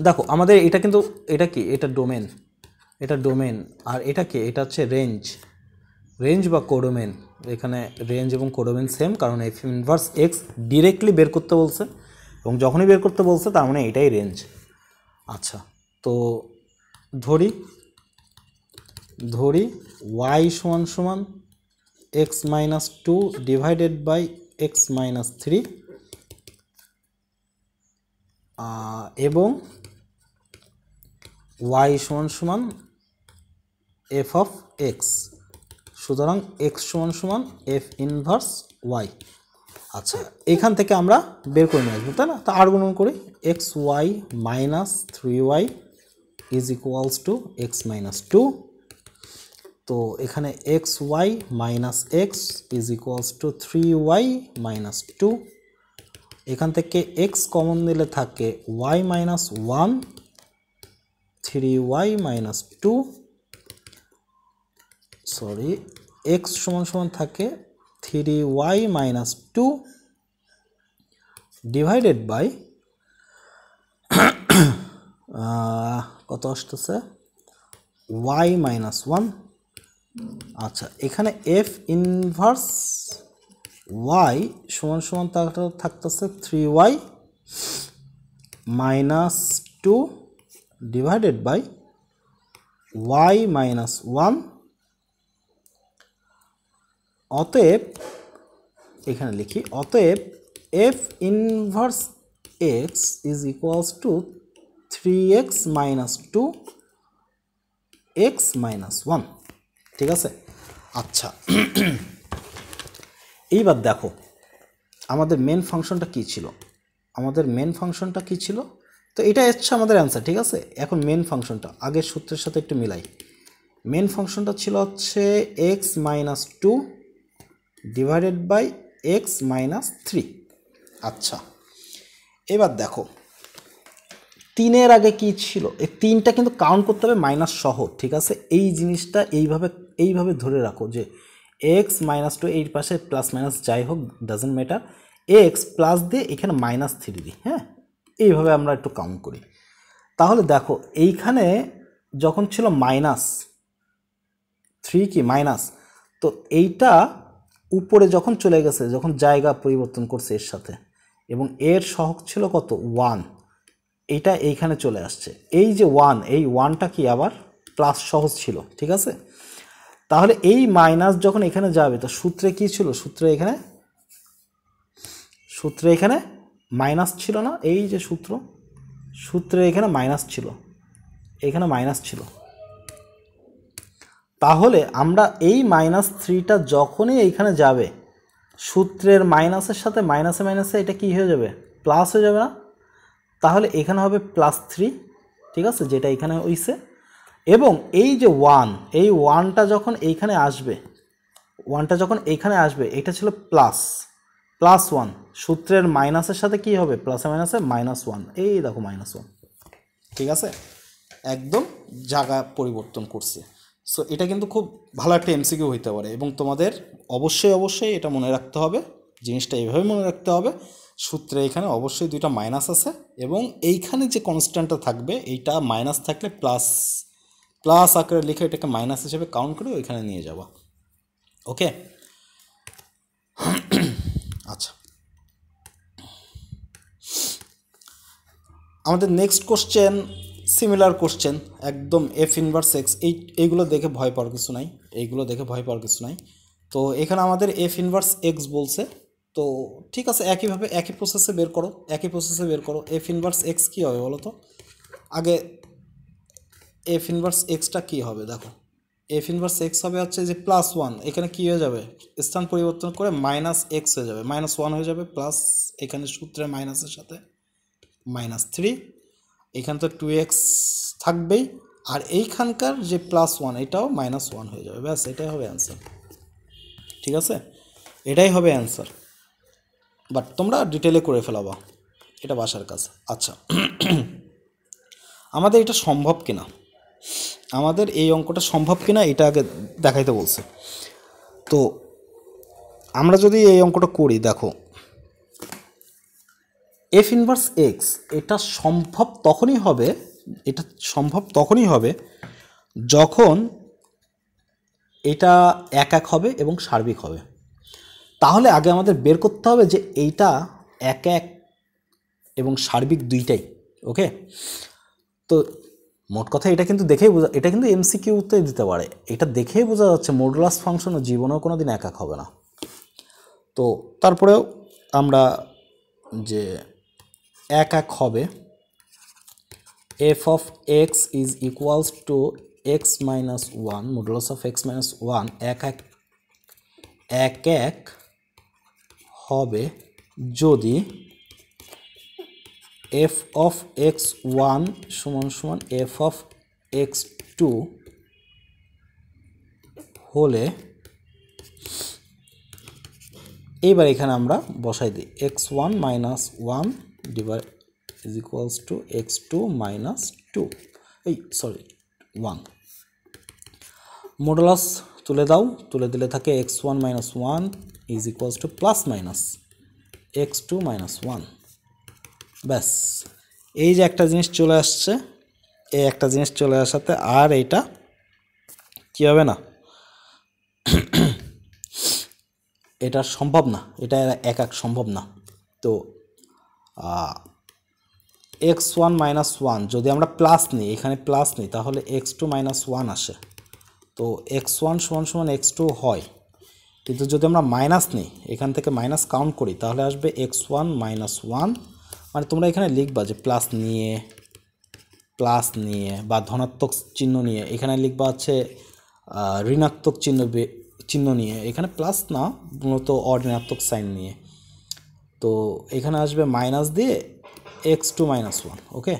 দেখো আমাদের এটা কিন্তু, এটা কি, এটা ডোমেন, আর এটা কি, এটা হচ্ছে রেঞ্জ বা কোডোমেন। এখানে রেঞ্জ এবং কোডোমেন সেম, কারণ এফ ইনভার্স এক্স ডিরেক্টলি বের করতে বলছে, এবং যখনই বের করতে বলছে তার মানে এটাই রেঞ্জ। আচ্ছা, তো ধরি y সমান সমান x minus 2 divided by x minus 3 এবং y সমান সমান এফ অফ এক্স। সুতরাং এক্স সমান সমান এফ ইনভার্স ওয়াই। আচ্ছা, এখান থেকে আমরা বের করে নিয়ে আসবো, তাই না। তা আর গুণন করি, x y minus 3y is equals to x minus 2। তো এখানে x y minus x is equals to 3y minus 2। এখান থেকে এক্স কমন নিলে থাকে y minus 1, 3y minus 2, sorry, x সমান সমান থাকে 3y মাইনাস 2 ডিভাইডেড বাই কত আসতেছে, y মাইনাস 1। আচ্ছা, এখানে এফ ইনভার্স y সমান সমান থাকতেছে 3y minus 2 divided by y minus 1। অতএব এখানে লিখি, অতএব f inverse x is equals to 3x minus 2 x minus 1, ঠিক আছে। আচ্ছা, এইবার দেখো আমাদের মেন ফাংশনটা কী ছিল, তো এটা হচ্ছে আমাদের অ্যান্সার, ঠিক আছে। এখন মেন ফাংশনটা আগের সূত্রের সাথে একটু মিলাই। মেন ফাংশনটা ছিল হচ্ছে x minus 2 divided by x minus 3। আচ্ছা, এবার দেখো 3-এর আগে কি ছিল, এই 3টা কিন্তু কাউন্ট করতে হবে মাইনাস সহ, ঠিক আছে। এই জিনিসটা এইভাবে ধরে রাখো যে এক্স মাইনাস 2, এই পাশে প্লাস মাইনাস যাই হোক ডাজেন্ট ম্যাটার, এক্স প্লাস দিয়ে এখানে মাইনাস 3 দিই, হ্যাঁ, এইভাবে আমরা একটু কাউন্ট করি। তাহলে দেখো এইখানে যখন ছিল মাইনাস 3 কি মাইনাস, তো এইটা উপরে যখন চলে গেছে, যখন জায়গা পরিবর্তন করছে এর সাথে, এবং এর সহগ ছিল কত 1, এইটা এইখানে চলে আসছে। এই যে 1, এই 1টা কি আবার প্লাস সহজ ছিল, ঠিক আছে। তাহলে এই মাইনাস যখন এখানে যাবে, তো সূত্রে কি ছিল, সূত্রে এখানে মাইনাস ছিল না, এই যে সূত্রে এখানে মাইনাস ছিল, এখানে মাইনাস ছিল। তাহলে আমরা এই মাইনাস 3টা যখনই এইখানে যাবে, সূত্রের মাইনাসের সাথে মাইনাসে এটা কি হয়ে যাবে, প্লাস হয়ে যাবে না। তাহলে এখানে হবে +3, ঠিক আছে, যেটা এখানে হইছে। এবং এই যে ওয়ান, এই ওয়ানটা যখন এইখানে আসবে, এটা ছিল প্লাস ওয়ান, সূত্রের মাইনাসের সাথে কি হবে, প্লাসে মাইনাসে -1, এই দেখো -1, ঠিক আছে, একদম জায়গা পরিবর্তন করছে। সো এটা কিন্তু খুব ভালো একটা এমসিকিউ হইতে পারে, এবং তোমাদের অবশ্যই এটা মনে রাখতে হবে, জিনিসটা এইভাবে মনে রাখতে হবে, সূত্রে এখানে অবশ্যই দুইটা মাইনাস আছে, এবং এইখানে যে কনস্ট্যান্টটা থাকবে এইটা মাইনাস থাকলে প্লাস আকারে লিখে এটাকে মাইনাস হিসেবে কাউন্ট করে ওইখানে নিয়ে যাবা। ওকে, আচ্ছা, আমাদের নেক্সট কোশ্চেন সিমিলার কোশ্চেন, একদম এফ ইনভার্স এক্স, এইগুলো দেখে ভয় পাওয়ার কিছু নাই। তো এখানে আমাদের এফ ইনভার্স এক্স বলছে, তো ঠিক আছে, একই প্রসেসে বের করো। এফ ইনভার্স এক্স কী হবে বলো তো, আগে এফ ইনভার্স এক্সটা কী হবে দেখো, এফ ইনভার্স এক্স হবে হচ্ছে যে +1, এখানে কী হয়ে যাবে, স্থান পরিবর্তন করে -x হয়ে যাবে, -1 হয়ে যাবে, প্লাস এখানে সূত্রে মাইনাসের সাথে -3, এখানে তো 2x থাকবেই, আর এইখানকার যে +1 এটাও -1 হয়ে যাবে, ব্যাস এটাই হবে অ্যান্সার। ঠিক আছে, এটাই হবে অ্যান্সার, বাট তোমরা ডিটেলে করে ফেলাবা, এটা বাসার কাজ। আচ্ছা, আমাদের এটা সম্ভব কিনা, আমাদের এই অঙ্কটা সম্ভব কিনা এটা আগে দেখাইতে বলছে। তো আমরা যদি এই অঙ্কটা করি, দেখো এফ ইনভার্স এক্স এটা সম্ভব তখনই হবে যখন এটা এক হবে এবং সার্বিক হবে। তাহলে আগে আমাদের বের করতে হবে যে এইটা এক এবং সার্বিক দুইটাই। ওকে, তো মোট কথা এটা কিন্তু এটা কিন্তু এমসিকিউতে দিতে পারে, এটা দেখেই বোঝা যাচ্ছে মডুলাস ফাংশনও জীবনেও কোনো দিন এক হবে না। তো তারপরেও আমরা যে এক হবে, F of x is equals to x minus one, modulus of x minus one এক হবে যদি এফ অফ এক্স ওয়ান সমান এফ অফ এক্স টু হলে, এইবার এখানে আমরা বসাই দিই x1 minus 1 divide is equals two x2 minus 2, 1 modulus তুলে দিলে থাকে x1 minus 1 is equals to plus minus x2 minus 1, ব্যাস এই যে একটা জিনিস চলে আসছে, এই একটা জিনিস চলে আসাতে আর এইটা কী হবে না, এটা সম্ভব না, এটা এক সম্ভব না। তো x1 মাইনাস 1 যদি আমরা প্লাস নিই, এখানে প্লাস নিই, তাহলে x2 মাইনাস 1 আসে, তো x1 সমান x2 হয়, কিন্তু যদি আমরা মাইনাস নিই, এখান থেকে মাইনাস কাউন্ট করি, তাহলে আসবে x1 মাইনাস 1, মানে তোমরা এখানে লিখবা যে প্লাস নিয়ে বা ধনাত্মক চিহ্ন নিয়ে, এখানে লিখবা হচ্ছে ঋণাত্মক চিহ্ন নিয়ে, এখানে প্লাস না, মূলত অঋণাত্মক সাইন নিয়ে, তো এখানে আসবে মাইনাস দিয়ে x2 মাইনাস 1। ওকে,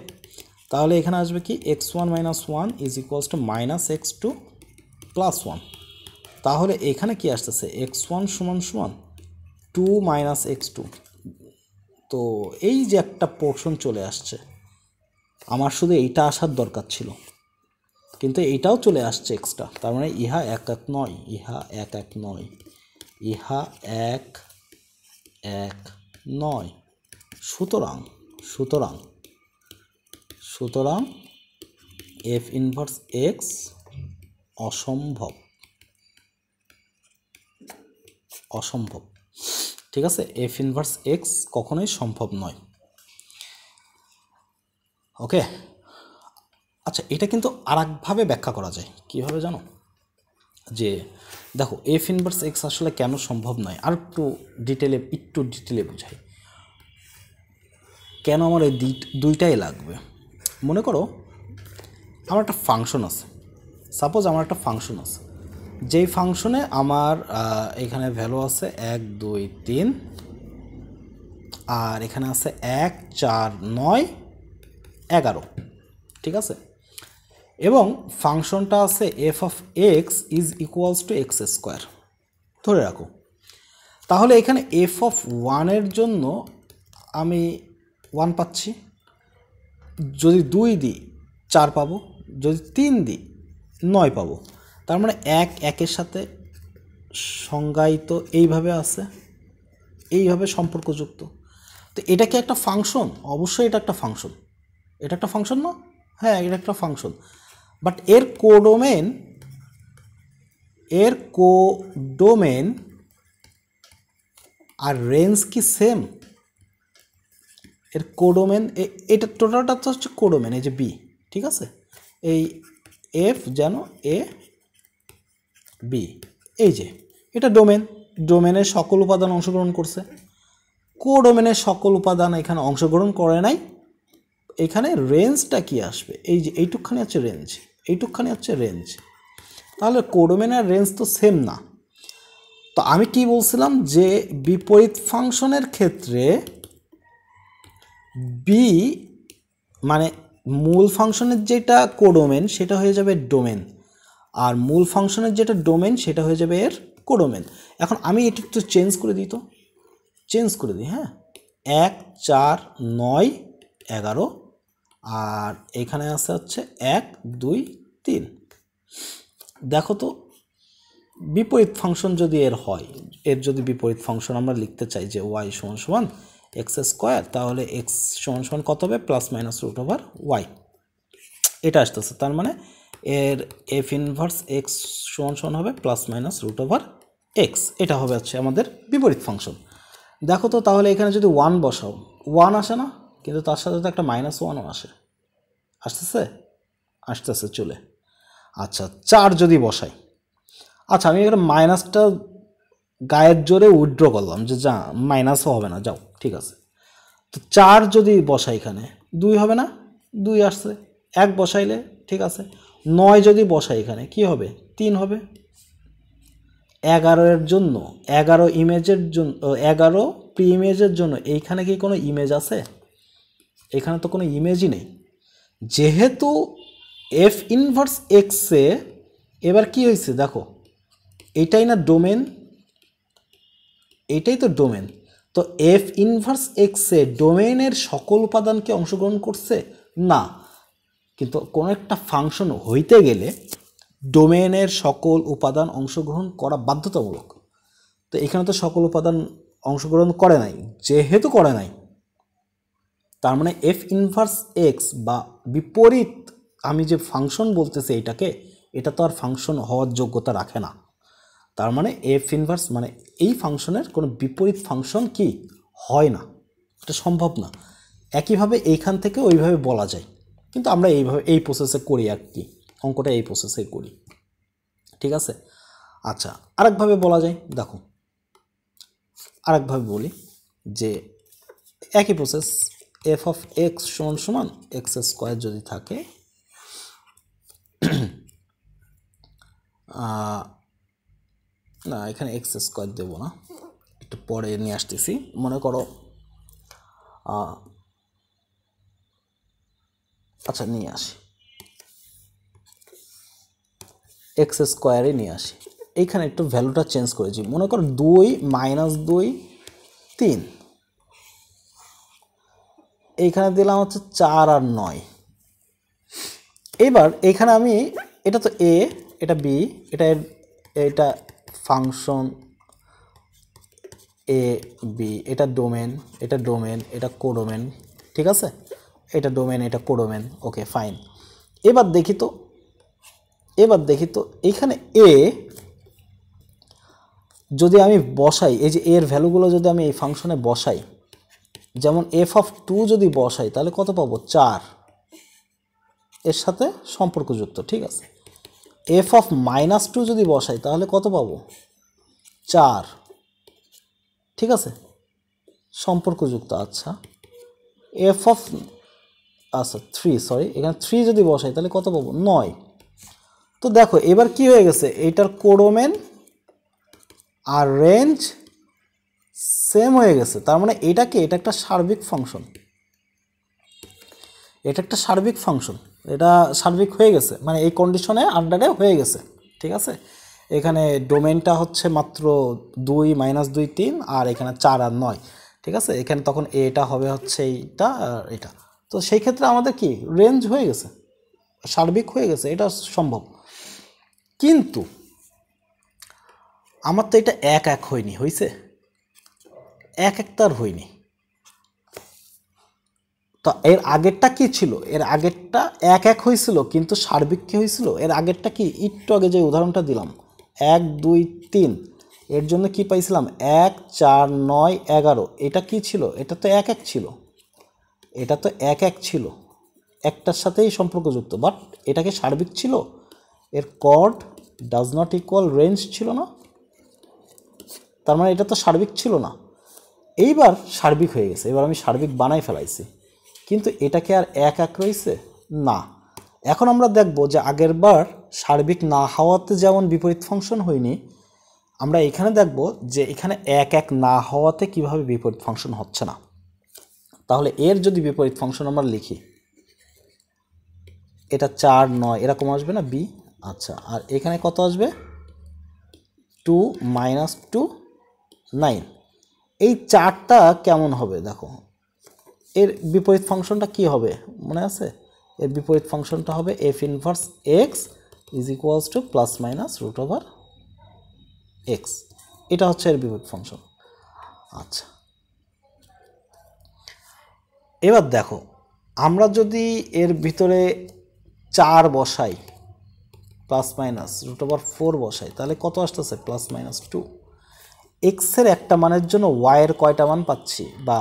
তাহলে এখানে আসবে কি x1 minus 1 is equals two minus x2 plus 1, তাহলে এখানে কি আসতেছে x1 সমান 2 মাইনাস x2, তো এই যে একটা পোর্শন চলে আসছে, আমার শুধু এইটা আসার দরকার ছিল, কিন্তু এইটাও চলে আসছে এক্সট্রা, তার মানে ইহা এক নয়, সুতরাং এফ ইনভার্স এক্স অসম্ভব। ঠিক আছে, এফ ইনভার্স এক্স কখনোই সম্ভব নয়। ওকে, আচ্ছা, এটা কিন্তু আর একভাবে ব্যাখ্যা করা যায়, কীভাবে জানো, যে দেখো এফ ইনভার্স এক্স আসলে কেন সম্ভব নয়, আর একটু ডিটেলে বোঝাই, কেন আমার এই দুইটাই লাগবে। মনে করো আমার একটা ফাংশন আছে, যেই ফাংশনে আমার এখানে ভ্যালু আছে 1 2 3, আর এখানে আছে 1 4 9 11, ঠিক আছে। এবং ফাংশনটা আছে F of x is equals to x square, ধরে রাখো। তাহলে এখানে এফ অফ ওয়ানের জন্য আমি 1 পাচ্ছি, যদি 2 দিই 4 পাবো, যদি 3 দিই 9 পাবো। তার মানে 1 1-এর সাথে সংজ্ঞায়িত এইভাবে আছে, এইভাবে সম্পর্কযুক্ত। তো এটা কি একটা ফাংশন? অবশ্যই এটা একটা ফাংশন। এটা একটা ফাংশন না? হ্যাঁ, এটা একটা ফাংশন। বাট এর কোডোমেন আর রেঞ্জ কি সেম? এর কোডোমেন, এটা টোটালটা তো হচ্ছে কোডোমেন, এই যে বি, ঠিক আছে, এই এফ যেন এ বি, এই যে এটা ডোমেনের সকল উপাদান অংশগ্রহণ করছে। কোডোমেনের সকল উপাদান এখানে অংশগ্রহণ করে নাই। এখানে রেঞ্জটা কি আসবে? এই যে এইটুকখানি হচ্ছে রেঞ্জ, এইটুকখানি হচ্ছে রেঞ্জ। তাহলে কোডোমেন আর রেঞ্জ তো সেম না। তো আমি কি বলছিলাম যে বিপরীত ফাংশনের ক্ষেত্রে বি মানে মূল ফাংশনের যেটা কোডোমেন সেটা হয়ে যাবে ডোমেন, আর মূল ফাংশনের যেটা ডোমেন সেটা হয়ে যাবে এর কোডোমেন। এখন আমি এটা একটু চেঞ্জ করে দিই, তো চেঞ্জ করে দিই। হ্যাঁ, 1 4 9 11, আর এখানে আছে হচ্ছে 1 2 3। দেখো তো বিপরীত ফাংশন যদি এর হয়, এর যদি বিপরীত ফাংশন আমরা লিখতে চাই যে y সমান সমান এক্স স্কোয়ার, তাহলে এক্স সমান সমান কত হবে? Plus minus root over y, এটা আসতেছে। তার মানে এর এফ ইনভার্স এক্স সমান সমান হবে plus minus root over x, এটা হবে হচ্ছে আমাদের বিপরীত ফাংশন। দেখো তো তাহলে এখানে যদি 1 বসাও, 1 আসে না, কিন্তু তার সাথে তো একটা -1ও আসে, আসতেছে চলে। আচ্ছা 4 যদি বসাই, আচ্ছা আমি এখানে মাইনাসটা গায়ের জোরে উইথড্র করলাম যে যা মাইনাসও হবে না, যাও ঠিক আছে। তো 4 যদি বসাই এখানে 2 হবে না, 2 আসছে। 1 বসাইলে ঠিক আছে। 9 যদি বসাই এখানে কি হবে? 3 হবে। 11 এর জন্য 11 ইমেজের জন্য 11 প্রি ইমেজের জন্য এইখানে কি কোনো ইমেজ আছে? এখানে তো কোনো ইমেজই নেই। যেহেতু এফ ইনভার্স এক্সে এবার কি হয়েছে দেখো, এটাই না ডোমেন, এটাই তো ডোমেন। তো এফ ইনভার্স এক্সে ডোমেনের সকল উপাদানকে অংশগ্রহণ করছে না, কিন্তু কোনো একটা ফাংশন হইতে গেলে ডোমেনের সকল উপাদান অংশগ্রহণ করা বাধ্যতামূলক। তো এখানে তো সকল উপাদান অংশগ্রহণ করে নাই, যেহেতু করে নাই তার মানে এফ ইনভার্স এক্স বা বিপরীত আমি যে ফাংশন বলতেছি এটাকে, এটা তো আর ফাংশন হওয়ার যোগ্যতা রাখে না। তার মানে এফ ইনভার্স মানে এই ফাংশনের কোনো বিপরীত ফাংশন কি হয় না, এটা সম্ভব না। একইভাবে এইখান থেকে ওইভাবে বলা যায়, কিন্তু আমরা এইভাবে এই প্রসেসে করি আর কি, অঙ্কটা এই প্রসেসে করি, ঠিক আছে। আচ্ছা আরেকভাবে বলা যায়, দেখো আরেকভাবে বলি যে একই প্রসেস, এফ অফ এক্স সমান সমান এক্স স্কোয়ার যদি থাকে, না এখানে এক্স স্কোয়ার দেবো না, একটু পরে নিয়ে আসতেছি। মনে করো আচ্ছা নিয়ে আসি, এক্স স্কোয়ারে নিয়ে আসি। এইখানে একটু ভ্যালুটা চেঞ্জ করেছি। মনে করো 2 -2 3, এইখানে দিলাম হচ্ছে 4 আর 9। এবার এখানে আমি এটা তো এ, এটা বি, এটা ফাংশন এ বি, এটা ডোমেন, এটা কোডোমেন, ঠিক আছে। এটা ডোমেন, এটা কোডোমেন, ওকে ফাইন। এবার দেখি তো এখানে এ যদি আমি বসাই, এই যে এর ভ্যালুগুলো যদি আমি এই ফাংশনে বসাই, যেমন এফ অফ 2 যদি বসাই তাহলে কত পাবো? 4, এর সাথে সম্পর্কযুক্ত, ঠিক আছে। এফ অফ -2 যদি বসাই তাহলে কত পাবো? 4, ঠিক আছে, সম্পর্কযুক্ত। আচ্ছা এফ অফ 3, সরি এখানে 3 যদি বসাই তাহলে কত পাবো? 9। তো দেখো এবার কি হয়ে গেছে, এইটার কোডোমেন আর রেঞ্জ সেম হয়ে গেছে। তার মানে এটা একটা সার্বিক ফাংশন, এটা একটা সার্বিক ফাংশন। এটা সার্বিক হয়ে গেছে, মানে এই কন্ডিশনে আন্ডারে হয়ে গেছে, ঠিক আছে। এখানে ডোমেনটা হচ্ছে মাত্র 2 -2 3, আর এখানে 4 আর 9, ঠিক আছে। এখানে তখন এটা হবে হচ্ছে এইটা আর এটা। তো সেই ক্ষেত্রে আমাদের কি রেঞ্জ হয়ে গেছে, সার্বিক হয়ে গেছে, এটা সম্ভব। কিন্তু আমার তো এটা এক এক হয়নি, হয়েছে এক একটার হয়নি। তো এর আগেরটা কি ছিল, এর আগেরটা এক এক হয়েছিল কিন্তু সার্বিক কি হয়েছিল, এর আগেরটা কি একটু আগে যে উদাহরণটা দিলাম 1 2 3, এর জন্য কি পাইছিলাম 1 4 9 11, এটা কি ছিল, এটা তো এক এক ছিল, এটা তো এক এক ছিল, একটার সাথেই সম্পর্কযুক্ত, বাট এটাকে সার্বিক ছিল, এর cord does not equal range ছিল না, তার মানে এটা তো সার্বিক ছিল না। এইবার সার্বিক হয়ে গেছে, এবার আমি সার্বিক বানাই ফেলাইছি, কিন্তু এটাকে আর এক এক রয়েছে না। এখন আমরা দেখব যে আগের বার সার্বিক না হওয়াতে যেমন বিপরীত ফাংশন হয়নি, আমরা এখানে দেখব যে এখানে এক এক না হওয়াতে কিভাবে বিপরীত ফাংশন হচ্ছে না। তাহলে এর যদি বিপরীত ফাংশন আমরা লিখি, এটা 4 9 এরকম আসবে না বি, আচ্ছা, আর এখানে কত আসবে 2 -2 9, এই চারটা কেমন হবে দেখো, এর বিপরীত ফাংশনটা কি হবে মনে আছে, এর বিপরীত ফাংশনটা হবে f inverse x is equals two +-√x, এটা হচ্ছে এর বিপরীত ফাংশন। আচ্ছা, এবার দেখো আমরা যদি এর ভিতরে 4 বসাই +-√4 বসাই, তাহলে কত আসতেছে +-2। এক্সের একটা মানের জন্য ওয়াইয়ের কয়টা মান পাচ্ছি, বা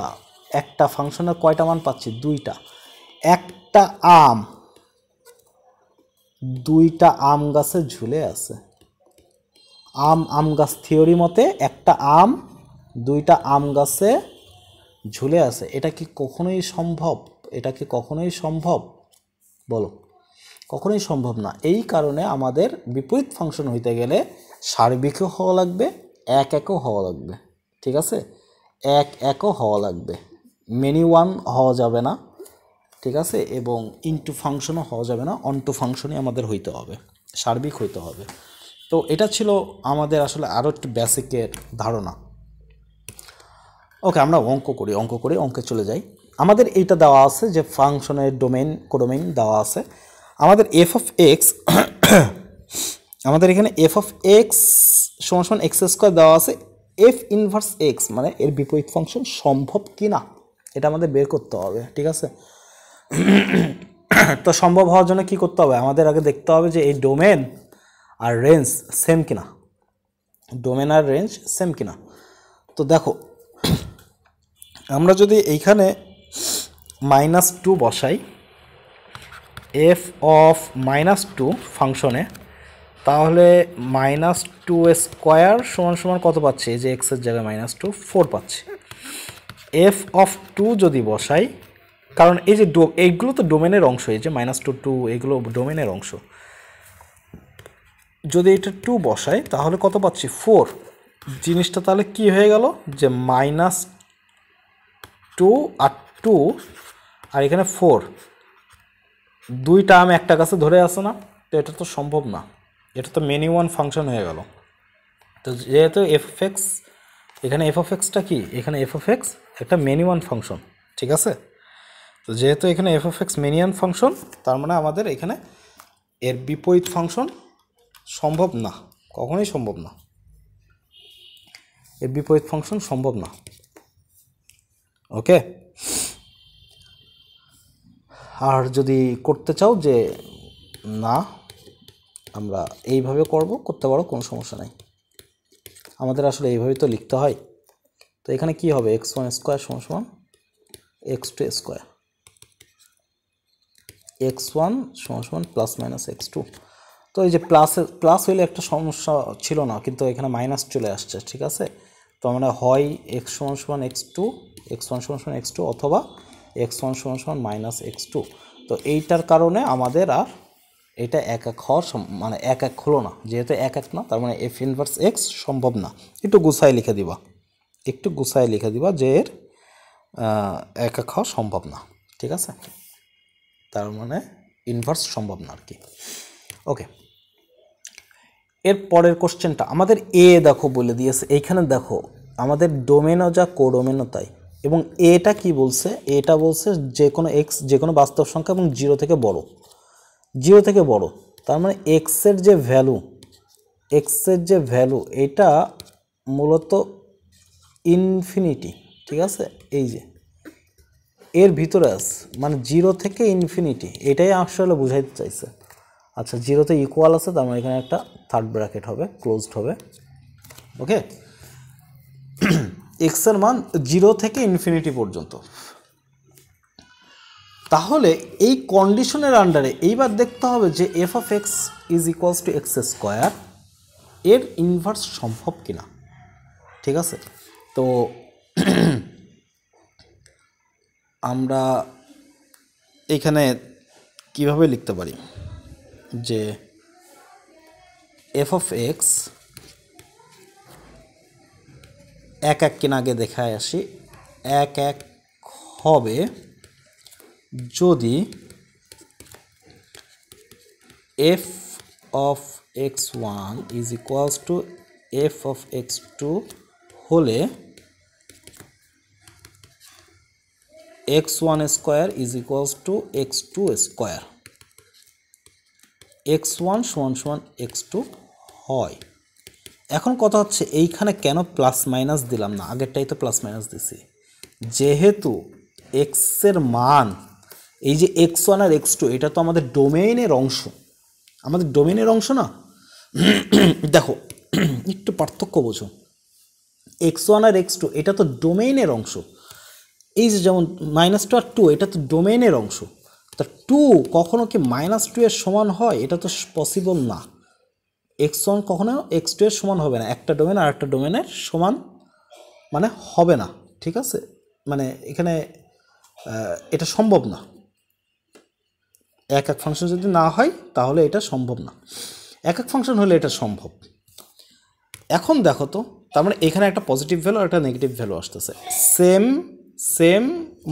একটা ফাংশনের কয়টা মান পাচ্ছি, 2টা। একটা আম 2টা আম গাছে ঝুলে আছে, আম গাছ থিওরি মতে একটা আম 2টা আম গাছে ঝুলে আছে, এটা কি কখনোই সম্ভব, এটা কি কখনোই সম্ভব বলো, কখনোই সম্ভব না। এই কারণে আমাদের বিপরীত ফাংশন হইতে গেলে সার্বিকও হওয়া লাগবে, এক একও হওয়া লাগবে, ঠিক আছে, এক একও হওয়া লাগবে, মেনি ওয়ান হওয়া যাবে না, ঠিক আছে, এবং ইনটু ফাংশনও হওয়া যাবে না, অনটু ফাংশনই আমাদের হইতে হবে, সার্বিক হইতে হবে। তো এটা ছিল আমাদের আসলে আরও একটু বেসিকের ধারণা। ওকে, আমরা অঙ্ক করি, অঙ্কে চলে যাই। আমাদের এইটা দেওয়া আছে যে ফাংশনের কোডোমেইন দেওয়া আছে, আমাদের এফ অফ এক্স আমাদের এখানে এফ অফ এক্স সমান x² দেওয়া আছে, এফ ইনভার্স এক্স মানে এর বিপরীত ফাংশন সম্ভব কি না এটা আমাদের বের করতে হবে, ঠিক আছে। তো সম্ভব হওয়ার জন্য কি করতে হবে, আমাদের আগে দেখতে হবে যে এই ডোমেন আর রেঞ্জ সেম কিনা, ডোমেন আর রেঞ্জ সেম কিনা। তো দেখো আমরা যদি এইখানে -2 বসাই এফ অফ -2 ফাংশনে, তাহলে -2² কত পাচ্ছি, এই যে এক্সের জায়গায় -2 4 পাচ্ছি। এফ অফ 2 যদি বসাই, কারণ এই যে এইগুলো তো ডোমেনের অংশ, এই যে -2 2 এগুলো ডোমেনের অংশ, যদি এটা 2 বসাই তাহলে কত পাচ্ছি 4, জিনিসটা তাহলে কি হয়ে গেল যে -2 আর 2 আর এখানে 4, 2টা আমি একটা কাছে ধরে আসে না, তো এটা তো সম্ভব না, এটা তো মেনি ওয়ান ফাংশন হয়ে গেল। তো যেহেতু এফ অফ এক্স, এখানে এফ অফ এক্সটা কি, এখানে এফ অফ এক্স একটা মেনি ওয়ান ফাংশন, ঠিক আছে। তো যেহেতু এখানে F of x many one function, তার মানে আমাদের এখানে এর বিপরীত ফাংশন সম্ভব না, কখনোই সম্ভব না, এর বিপরীত ফাংশন সম্ভব না। ওকে, আর যদি করতে চাও যে না আমরা এইভাবে করতে পারো, কোনো সমস্যা নাই, আমাদের আসলে এইভাবেই তো লিখতে হয়। তো এখানে কি হবে x1² = x2², x1 = +-x2। তো এই যে প্লাস হইলে একটা সমস্যা ছিল না, কিন্তু এখানে মাইনাস চলে আসছে, ঠিক আছে। তো আমরা হয় x1 = x2, x1 = x2, অথবা x1 = -x2। তো এইটার কারণে আমাদের আর এটা এক এক হওয়ার মানে এক এক হলো না, যেহেতু এক এক না, তার মানে এফ ইনভার্স এক্স সম্ভব না। একটু গুছায় লিখে দিবা যে এর এক এক হওয়া সম্ভব না, ঠিক আছে। তার মানে ইনভার্স সম্ভব না আর কি। ওকে, এর পরের কোশ্চেনটা আমাদের এ দেখো বলে দিয়েছে, এইখানে দেখো আমাদের ডোমেনও যা কোডোমেনও তাই, এবং এটা কি বলছে, এটা বলছে যে কোনো এক্স, যে কোনো বাস্তব সংখ্যা এবং জিরো থেকে বড়, জিরো থেকে বড়, তার মানে এক্সের যে ভ্যালু, এক্সের যে ভ্যালু এটা মূলত ইনফিনিটি, ঠিক আছে, এই যে এর ভিতরে আছে, মানে জিরো থেকে ইনফিনিটি, এটাই আসলে বুঝাইতে চাইছে। আচ্ছা, জিরোতে ইকুয়াল আছে, তার মানে এখানে একটা থার্ড ব্র্যাকেট হবে, ক্লোজড হবে। ওকে, এক্সের মান জিরো থেকে ইনফিনিটি পর্যন্ত। তাহলে এই কন্ডিশনের আন্ডারে এইবার দেখতে হবে যে F of x is equals to x square এর ইনভার্স সম্ভব কিনা, ঠিক আছে। তো আমরা এখানে কিভাবে লিখতে পারি যে এফ অফ এক্স এক এক কিনা আগে দেখায় আসি, এক এক হবে যদি f of x one is equals to f of x two হলে x one square is equals to x two square, x one সমান সমান এক্স টু হয়। এখন কথা হচ্ছে এইখানে কেন প্লাস মাইনাস দিলাম না, আগেরটাই তো প্লাস মাইনাস দিছি, যেহেতু এক্সের মান এই যে এক্স ওয়ান আর এক্স টু এটা তো আমাদের ডোমেইনের অংশ, আমাদের ডোমেইনের অংশ না। দেখো একটু পার্থক্য বোঝো, এক্স ওয়ান আর এক্স টু এটা তো ডোমেইনের অংশ, এই যে যেমন মাইনাস টু আর টু এটা তো ডোমেইনের অংশ, তা টু কখনো কি মাইনাস টু এর সমান হয়, এটা তো পসিবল না। এক্স ওয়ান কখনো এক্স টু এর সমান হবে না, একটা ডোমেন আর একটা ডোমেনের সমান মানে হবে না, ঠিক আছে, মানে এখানে এটা সম্ভব না, এক এক ফাংশন যদি না হয় তাহলে এটা সম্ভব না, এক এক ফাংশন হলে এটা সম্ভব। এখন দেখো তো, তার মানে এখানে একটা পজিটিভ ভ্যালু আর একটা নেগেটিভ ভ্যালু আসতেছে, সেম সেম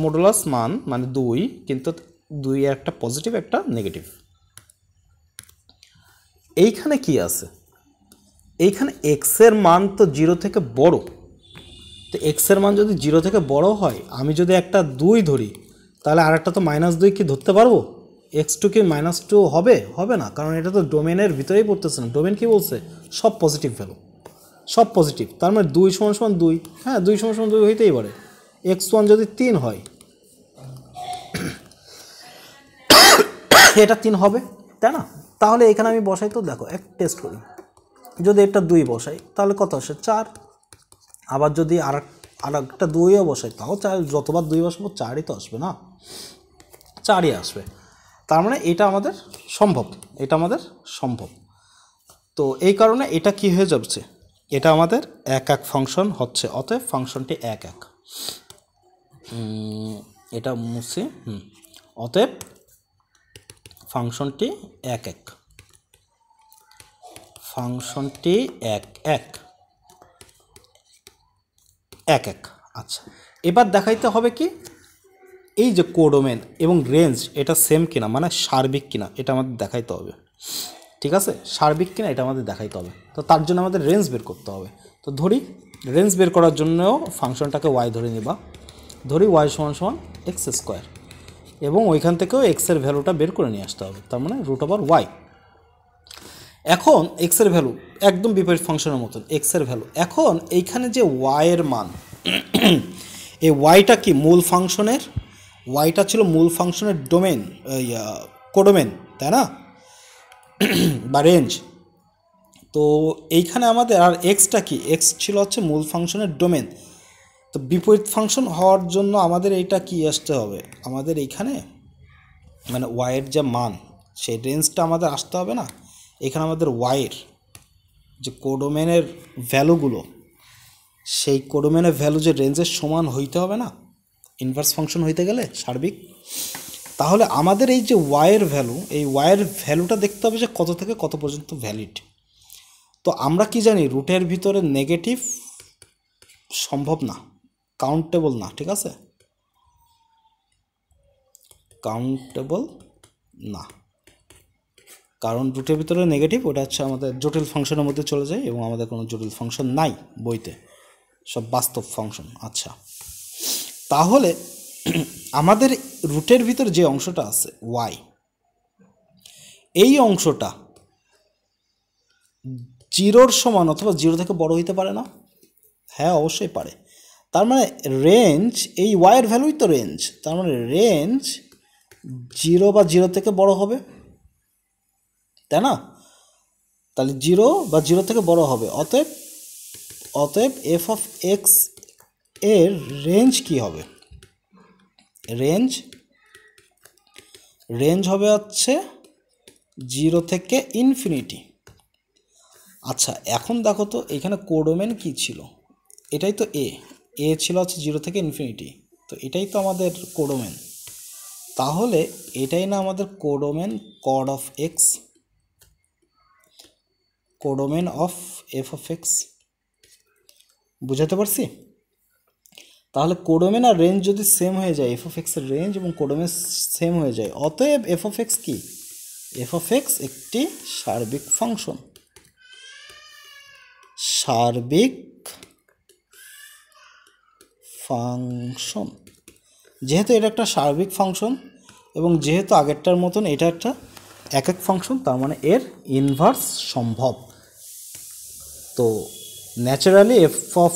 মডুলাস মান মানে দুই, কিন্তু দুই একটা পজিটিভ একটা নেগেটিভ। এইখানে কি আছে, এইখানে এক্সের মান তো জিরো থেকে বড়, তো এক্সের মান যদি জিরো থেকে বড় হয়, আমি যদি একটা দুই ধরি তাহলে আর একটা তো মাইনাস দুই কি ধরতে পারবো, এক্স টু কি মাইনাস টু হবে, হবে না, কারণ এটা তো ডোমেনের ভিতরেই পড়তেছে না, ডোমেন কি বলছে সব পজিটিভ ভ্যালু, সব পজিটিভ, তার মানে দুই সমান সমান দুই, হ্যাঁ দুই সমান সমান দুই হইতেই পারে, এক্স ওয়ান যদি তিন হয় এটা তিন হবে, তাই না, তাহলে এখানে আমি বসাই, তো দেখো এক টেস্ট করি, যদি এটা দুই বসাই তাহলে কত আসে চার, আবার যদি আর একটা দুইও বসাই তাও চার, যতবার দুই বসাবো চারই তো আসবে না, চারই আসবে, তার মানে এটা আমাদের সম্ভব, এটা আমাদের সম্ভব। তো এই কারণে এটা কি হয়ে যাচ্ছে, এটা আমাদের এক এক ফাংশন হচ্ছে, অতএব ফাংশনটি এক এক, এটা মুছে, অতএব ফাংশনটি এক এক, ফাংশনটি এক এক এক এক। আচ্ছা, এবার দেখাইতে হবে কি এই যে কোডোমেন এবং রেঞ্জ এটা সেম কিনা, মানে সার্বিক কিনা, এটা আমাদের দেখাইতে হবে, ঠিক আছে, সার্বিক কিনা এটা আমাদের দেখাইতে হবে। তো তার জন্য আমাদের রেঞ্জ বের করতে হবে। তো ধরি রেঞ্জ বের করার জন্যও ফাংশনটাকে ওয়াই ধরে নিবা, ধরি ওয়াই সমান সমান এক্স স্কোয়ার, এবং ওইখান থেকেও এক্সের ভ্যালুটা বের করে নিয়ে আসতে হবে, তার মানে রুট ওভার ওয়াই। এখন এক্সের ভ্যালু একদম বিপরীত ফাংশনের মতন, এক্সের ভ্যালু, এখন এইখানে যে ওয়াইয়ের মান, এই ওয়াইটা কি মূল ফাংশনের, ওয়াইটা ছিল মূল ফাংশনের ডোমেন, কোডোমেন, তাই না, বা রেঞ্জ। তো এইখানে আমাদের আর এক্সটা কি, এক্স ছিল হচ্ছে মূল ফাংশনের ডোমেন, তো বিপরীত ফাংশন হওয়ার জন্য আমাদের এইটা কি আসতে হবে, আমাদের এইখানে মানে ওয়াইয়ের যে মান সেই রেঞ্জটা আমাদের আসতে হবে না, এখানে আমাদের ওয়াইয়ের যে কোডোমেনের ভ্যালুগুলো, সেই কোডোমেনের ভ্যালু যে রেঞ্জের সমান হইতে হবে না ইনভার্স ফাংশন হইতে গেলে সার্বিক, তাহলে আমাদের এই যে ওয়াইয়ের ভ্যালু, এই ওয়াইয়ের ভ্যালুটা দেখতে হবে যে কত থেকে কত পর্যন্ত ভ্যালিড। তো আমরা কি জানি রুটের ভিতরে নেগেটিভ সম্ভব না, কাউন্টেবল না, ঠিক আছে, কাউন্টেবল না, কারণ রুটের ভিতরে নেগেটিভ, ওটা হচ্ছে আমাদের জটিল ফাংশনের মধ্যে চলে যায় এবং আমাদের কোনো জটিল ফাংশন নাই বইতে, সব বাস্তব ফাংশন। আচ্ছা, তাহলে আমাদের রুটের ভিতর যে অংশটা আছে ওয়াই, এই অংশটা জিরোর সমান অথবা জিরো থেকে বড় হইতে পারে না? হ্যাঁ, অবশ্যই পারে। তার মানে রেঞ্জ, এই ওয়াইয়ের ভ্যালুই তো রেঞ্জ, তার মানে রেঞ্জ জিরো বা জিরো থেকে বড় হবে, তাই না? তাহলে জিরো বা জিরো থেকে বড় হবে, অতএব এফ অফ এক্স এর রেঞ্জ কি হবে? রেঞ্জ হবে হচ্ছে জিরো থেকে ইনফিনিটি। আচ্ছা, এখন দেখো তো এখানে কোডোমেন কি ছিল? এটাই তো এ ছিল হচ্ছে জিরো থেকে ইনফিনিটি, তো এটাই তো আমাদের কোডোমেন। তাহলে এটাই না আমাদের codomain, cod of x, codomain of f of x. বুঝাতে পারছি? তাহলে কোডোমেন আর রেঞ্জ যদি সেম হয়ে যায়, এফ অফ এক্সের রেঞ্জ এবং কোডোমেন সেম হয়ে যায়, অতএব এফ অফ এক্স কি? এফ অফ এক্স একটি সার্বিক ফাংশন। সার্বিক ফাংশন, যেহেতু এটা একটা সার্বিক ফাংশন এবং যেহেতু আগেরটার মতন এটা একটা একক ফাংশন, তার মানে এর ইনভার্স সম্ভব। তো naturally F of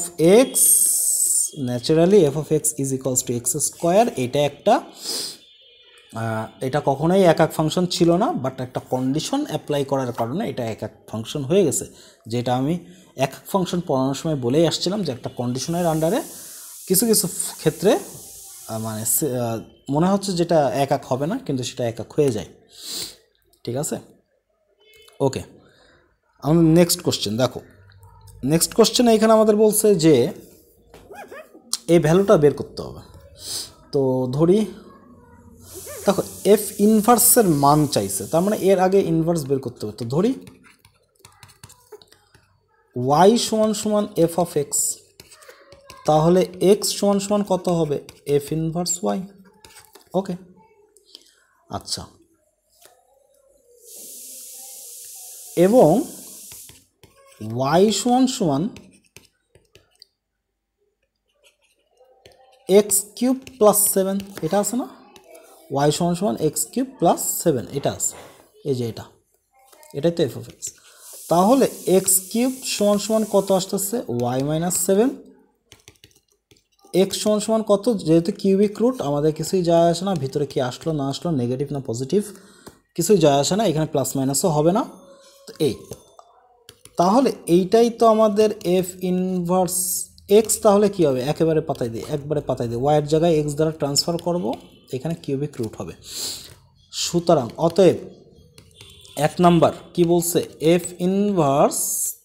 x is equals to x square, এটা কখনোই একক ফাংশন ছিল না, বাট একটা কন্ডিশন অ্যাপ্লাই করার কারণে এটা একক ফাংশন হয়ে গেছে। যেটা আমি একক ফাংশন পড়ানোর সময় বলেই আসছিলাম যে একটা কন্ডিশনের আন্ডারে কিছু কিছু ক্ষেত্রে মানে মনে হচ্ছে যেটা একক হবে না, কিন্তু সেটা একক হয়ে যায়। ঠিক আছে, ওকে। আমাদের নেক্সট কোশ্চেন দেখো। নেক্সট কোশ্চেনে এখানে আমাদের বলছে যে এই ভ্যালুটা বের করতে হবে। তো ধরি, দেখো এফ ইনভার্সের মান চাইছে, তার মানে এর আগে ইনভার্স বের করতে হবে। তো ধরি ওয়াই সমান সমান এফ অফ এক্স, তাহলে এক্স সমান সমান কত হবে? F inverse Y. ওকে, আচ্ছা, এবং ওয়াই সমান সমান এক্স কিউব প্লাস 7, এটা আছে না? ওয়াই সমান সমান এক্স কিউব প্লাস 7, এটা আছে, এই যে এটাই তো এফ অফ এক্স। তাহলে এক্স কিউব সমান সমান কত আসতেছে? Y minus 7। এক্স সমান সমান কত? যেহেতু কিউবিক রুট, আমাদের কিছুই যায় আসে না ভিতরে কি আসলো না আসলো, নেগেটিভ না পজিটিভ, কিছুই যায় আসে না, এখানে প্লাস মাইনাসও হবে না। তো তাহলে এইটাই তো আমাদের এফ ইনভার্স এক্স। তাহলে কি হবে? একবারে পাতায় দিই, ওয়াইয়ের জায়গায় এক্স দ্বারা ট্রান্সফার করব, এখানে কিউবিক রুট হবে। সুতরাং অতএব এক নাম্বার কি বলছে? F inverse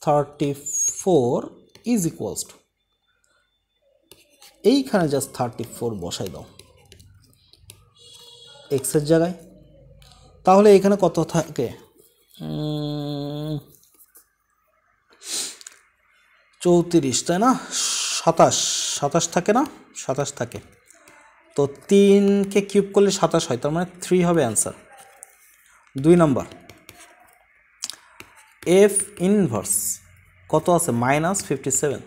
34 is equals two, এইখানে জাস্ট 34 বসাই দাও এক্সের জায়গায়। তাহলে এখানে কত থাকে? 34, তাই না? 27 থাকে না? 27 থাকে। তো 3কে কিউব করলে 27 হয়, তার মানে 3 হবে অ্যান্সার। 2 নাম্বার, এফ ইনভার্স কত আছে? -57।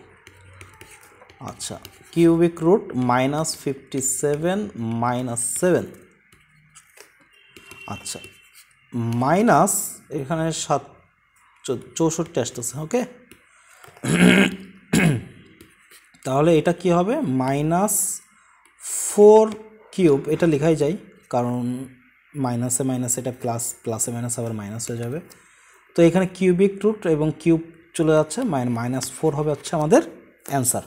আচ্ছা, কিউবিক রুট -57 -7, আচ্ছা, মাইনাস এখানে 64 আসতেছে। ওকে, তাহলে এটা কি হবে? -4 কিউব, এটা লেখাই যায় কারণ মাইনাসে মাইনাসে এটা প্লাস, প্লাসে মাইনাস আবার মাইনাস হয়ে যাবে। তো এখানে কিউবিক রুট এবং কিউব চলে যাচ্ছে, -4 হবে হচ্ছে আমাদের অ্যান্সার।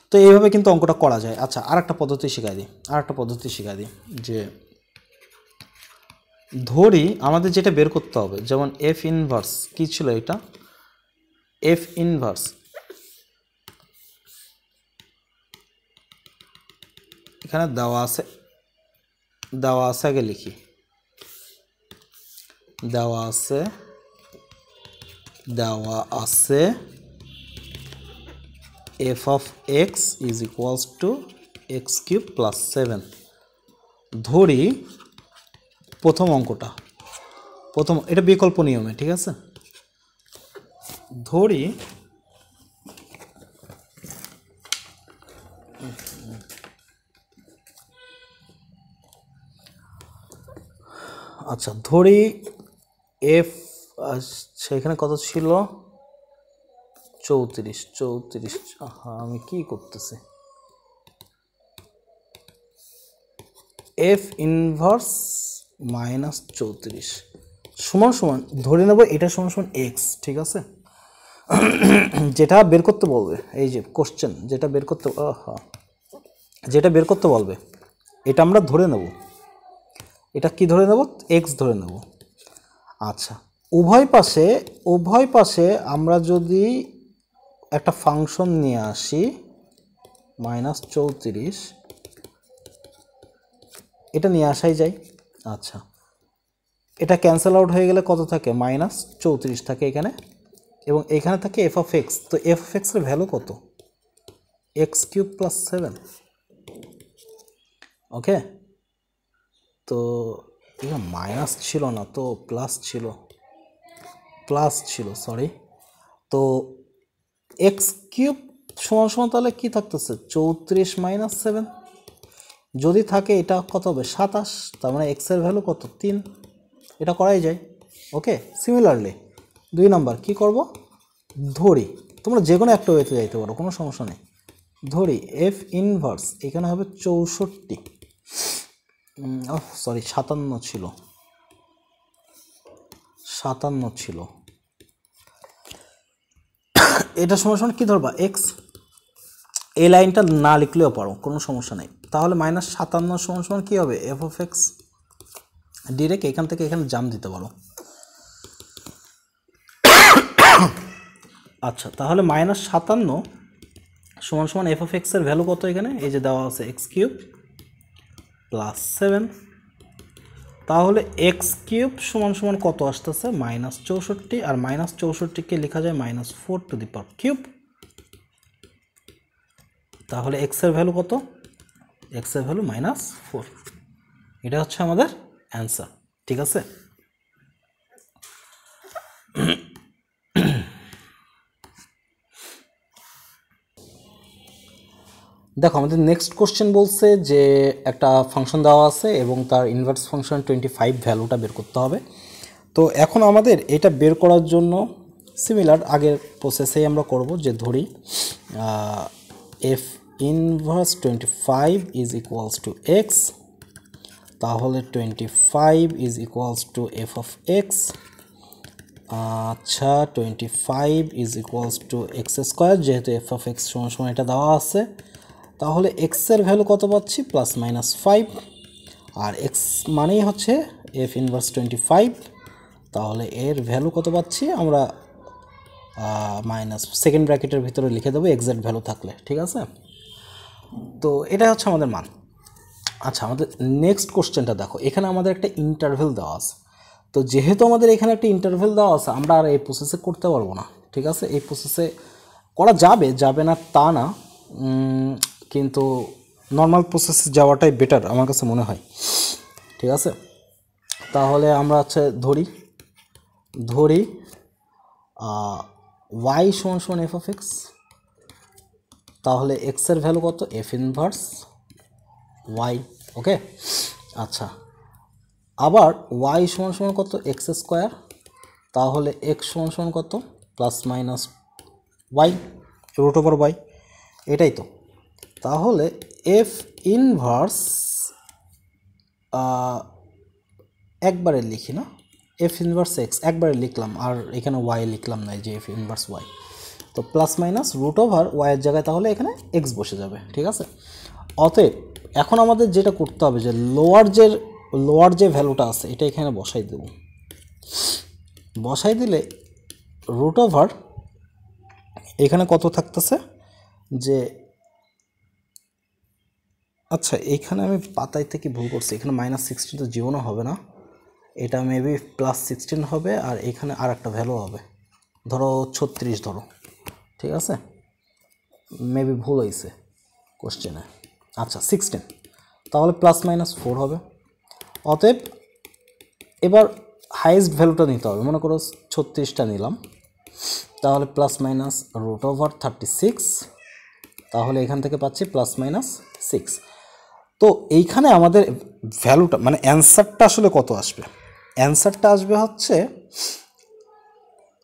তো এইভাবে কিন্তু অঙ্কটা করা যায়। আচ্ছা, আর একটা পদ্ধতি শিখাই দিই, যে ধরি আমাদের যেটা বের করতে হবে, যেমন এফ ইনভার্স কি ছিল? এটা এফ ইনভার্স এখানে দেওয়া আছে, আগে লিখি, দেওয়া আছে F of x is equals to x cube plus 7। ধরি প্রথম প্রথম এটা বিকল্প নিয়মে, ঠিক আছে। ধরি আচ্ছা ধরি এফ, সেখানে কত ছিল 34, হ্যাঁ আমি কি করতেছি, এফ ইনভার্স -34 সমান সমান ধরে নেব এটা সমান সমান এক্স, ঠিক আছে। যেটা বের করতে বলবে, এই যে কোশ্চেন যেটা বের করতে বলবে এটা আমরা ধরে নেব, এটা কি ধরে নেব, এক্স ধরে নেব। আচ্ছা উভয় পাশে আমরা যদি একটা ফাংশন নিয়ে আসি -34, এটা নিয়ে আসাই যায়। আচ্ছা এটা ক্যান্সেল আউট হয়ে গেলে কত থাকে, -34 থাকে এখানে, এবং এখানে থাকে এফ অফ এক্স। তো এফ অফ এক্সের ভ্যালু কত, x³ + 7, ওকে। তো এখানে মাইনাস ছিল না তো, প্লাস ছিল সরি। তো x³ সমান সমান তাহলে কি থাকতেছে, 34 - 7, যদি থাকে এটা কত হবে 27, তার মানে x এর ভ্যালু কত 3, এটা করাই যায়, ওকে। সিমিলারলি 2 নাম্বার কি করব, ধরি তোমরা যে কোনো একটা ওয়েতে যাইতে পারো, কোনো সমস্যা নেই। ধরি এফ ইনভার্স এখানে হবে 64, সরি 57 ছিল, এটা সমান সমান কি ধরবা এক্স, এই লাইনটা না লিখলেও পারো, কোনো সমস্যা নেই। তাহলে -57 সমান সমান কি হবে, এফ অফ এক্স, ডিরেক্ট এখান থেকে এখানে জাম দিতে পারো। আচ্ছা তাহলে -57 সমান সমান এফ অফ এক্স এর ভ্যালু কত, এখানে এই যে দেওয়া আছে x³ + 7, তাহলে x³ সমান সমান কত আসতেছে -64, আর -64কে লেখা যায় -4⁵, তাহলে x এর ভ্যালু কত, x এর ভ্যালু -4, এটা হচ্ছে আমাদের অ্যান্সার, ঠিক আছে। দেখো আমাদের নেক্সট কোশ্চেন বলছে যে একটা ফাংশন দেওয়া আছে এবং তার ইনভার্স ফাংশন 25 ভ্যালুটা বের করতে হবে। তো এখন আমাদের এটা বের করার জন্য সিমিলার আগের প্রসেসেই আমরা করব, যে ধরি এফ ইনভার্স 25 = x, তাহলে 25 = এফ অফ এক্স। আচ্ছা 25 = x², যেহেতু এফ অফ এক্স সমান সমান এটা দেওয়া আছে, তাহলে এক্স এর ভ্যালু কত পাচ্ছি, +-5, আর এক্স মানেই হচ্ছে এফ ইনভার্স 25, তাহলে এর ভ্যালু কত পাচ্ছি আমরা, সেকেন্ড ব্র্যাকেটের ভিতরে লিখে দেবো এক্সাক্ট ভ্যালু থাকলে, ঠিক আছে। তো এটা হচ্ছে আমাদের মান। আচ্ছা আমাদের নেক্সট কোশ্চেনটা দেখো, এখানে আমাদের একটা ইন্টারভ্যাল দেওয়া আছে। তো যেহেতু আমাদের এখানে একটা ইন্টারভ্যাল দেওয়া আছে, আমরা আর এই প্রসেসে করতে পারবো না, ঠিক আছে। এই প্রসেসে করা যাবে না তা না, কিন্তু নর্মাল প্রসেসে যাওয়াটাই বেটার আমার কাছে মনে হয়, ঠিক আছে। তাহলে আমরা হচ্ছে ধরি y = এফ অফ এক্স, তাহলে এক্স এর ভ্যালু কত, এফ ইনভার্স y, ওকে। আচ্ছা আবার y = কত, x², তাহলে x = কত, +-y √y, এটাই তো। তাহলে এফ ইনভার্স একবারে লিখি না, এফ ইনভার্স এক্স একবারে লিখলাম, আর এখানে ওয়াই লিখলাম না, যে এফ ইনভার্স ওয়াই, তো +-√y এর জায়গায় তাহলে এখানে এক্স বসে যাবে, ঠিক আছে। অতএব এখন আমাদের যেটা করতে হবে, যে লোয়ার যে ভ্যালুটা আছে এটা এখানে বসাই দেব, বসাই দিলে √ এখানে কত থাকতেছে, যে আচ্ছা এখানে আমি পাতায় থেকে ভুল করছি, এখানে -16 তো জীবনও হবে না, এটা মেবি +16 হবে, আর এখানে আর একটা ভ্যালু হবে, ধরো 36 ধরো, ঠিক আছে, মেবি ভুল হয়েছে কোশ্চেনে। আচ্ছা 16, তাহলে +-4 হবে। অতএব এবার হাইয়েস্ট ভ্যালুটা নিতে হবে, মনে করো 36টা নিলাম, তাহলে প্লাস মাইনাস রুট ওভার 36, তাহলে এখান থেকে পাচ্ছি প্লাস মাইনাস 6। তো এইখানে আমাদের ভ্যালুটা মানে অ্যান্সারটা আসলে কত আসবে? অ্যান্সারটা আসবে হচ্ছে,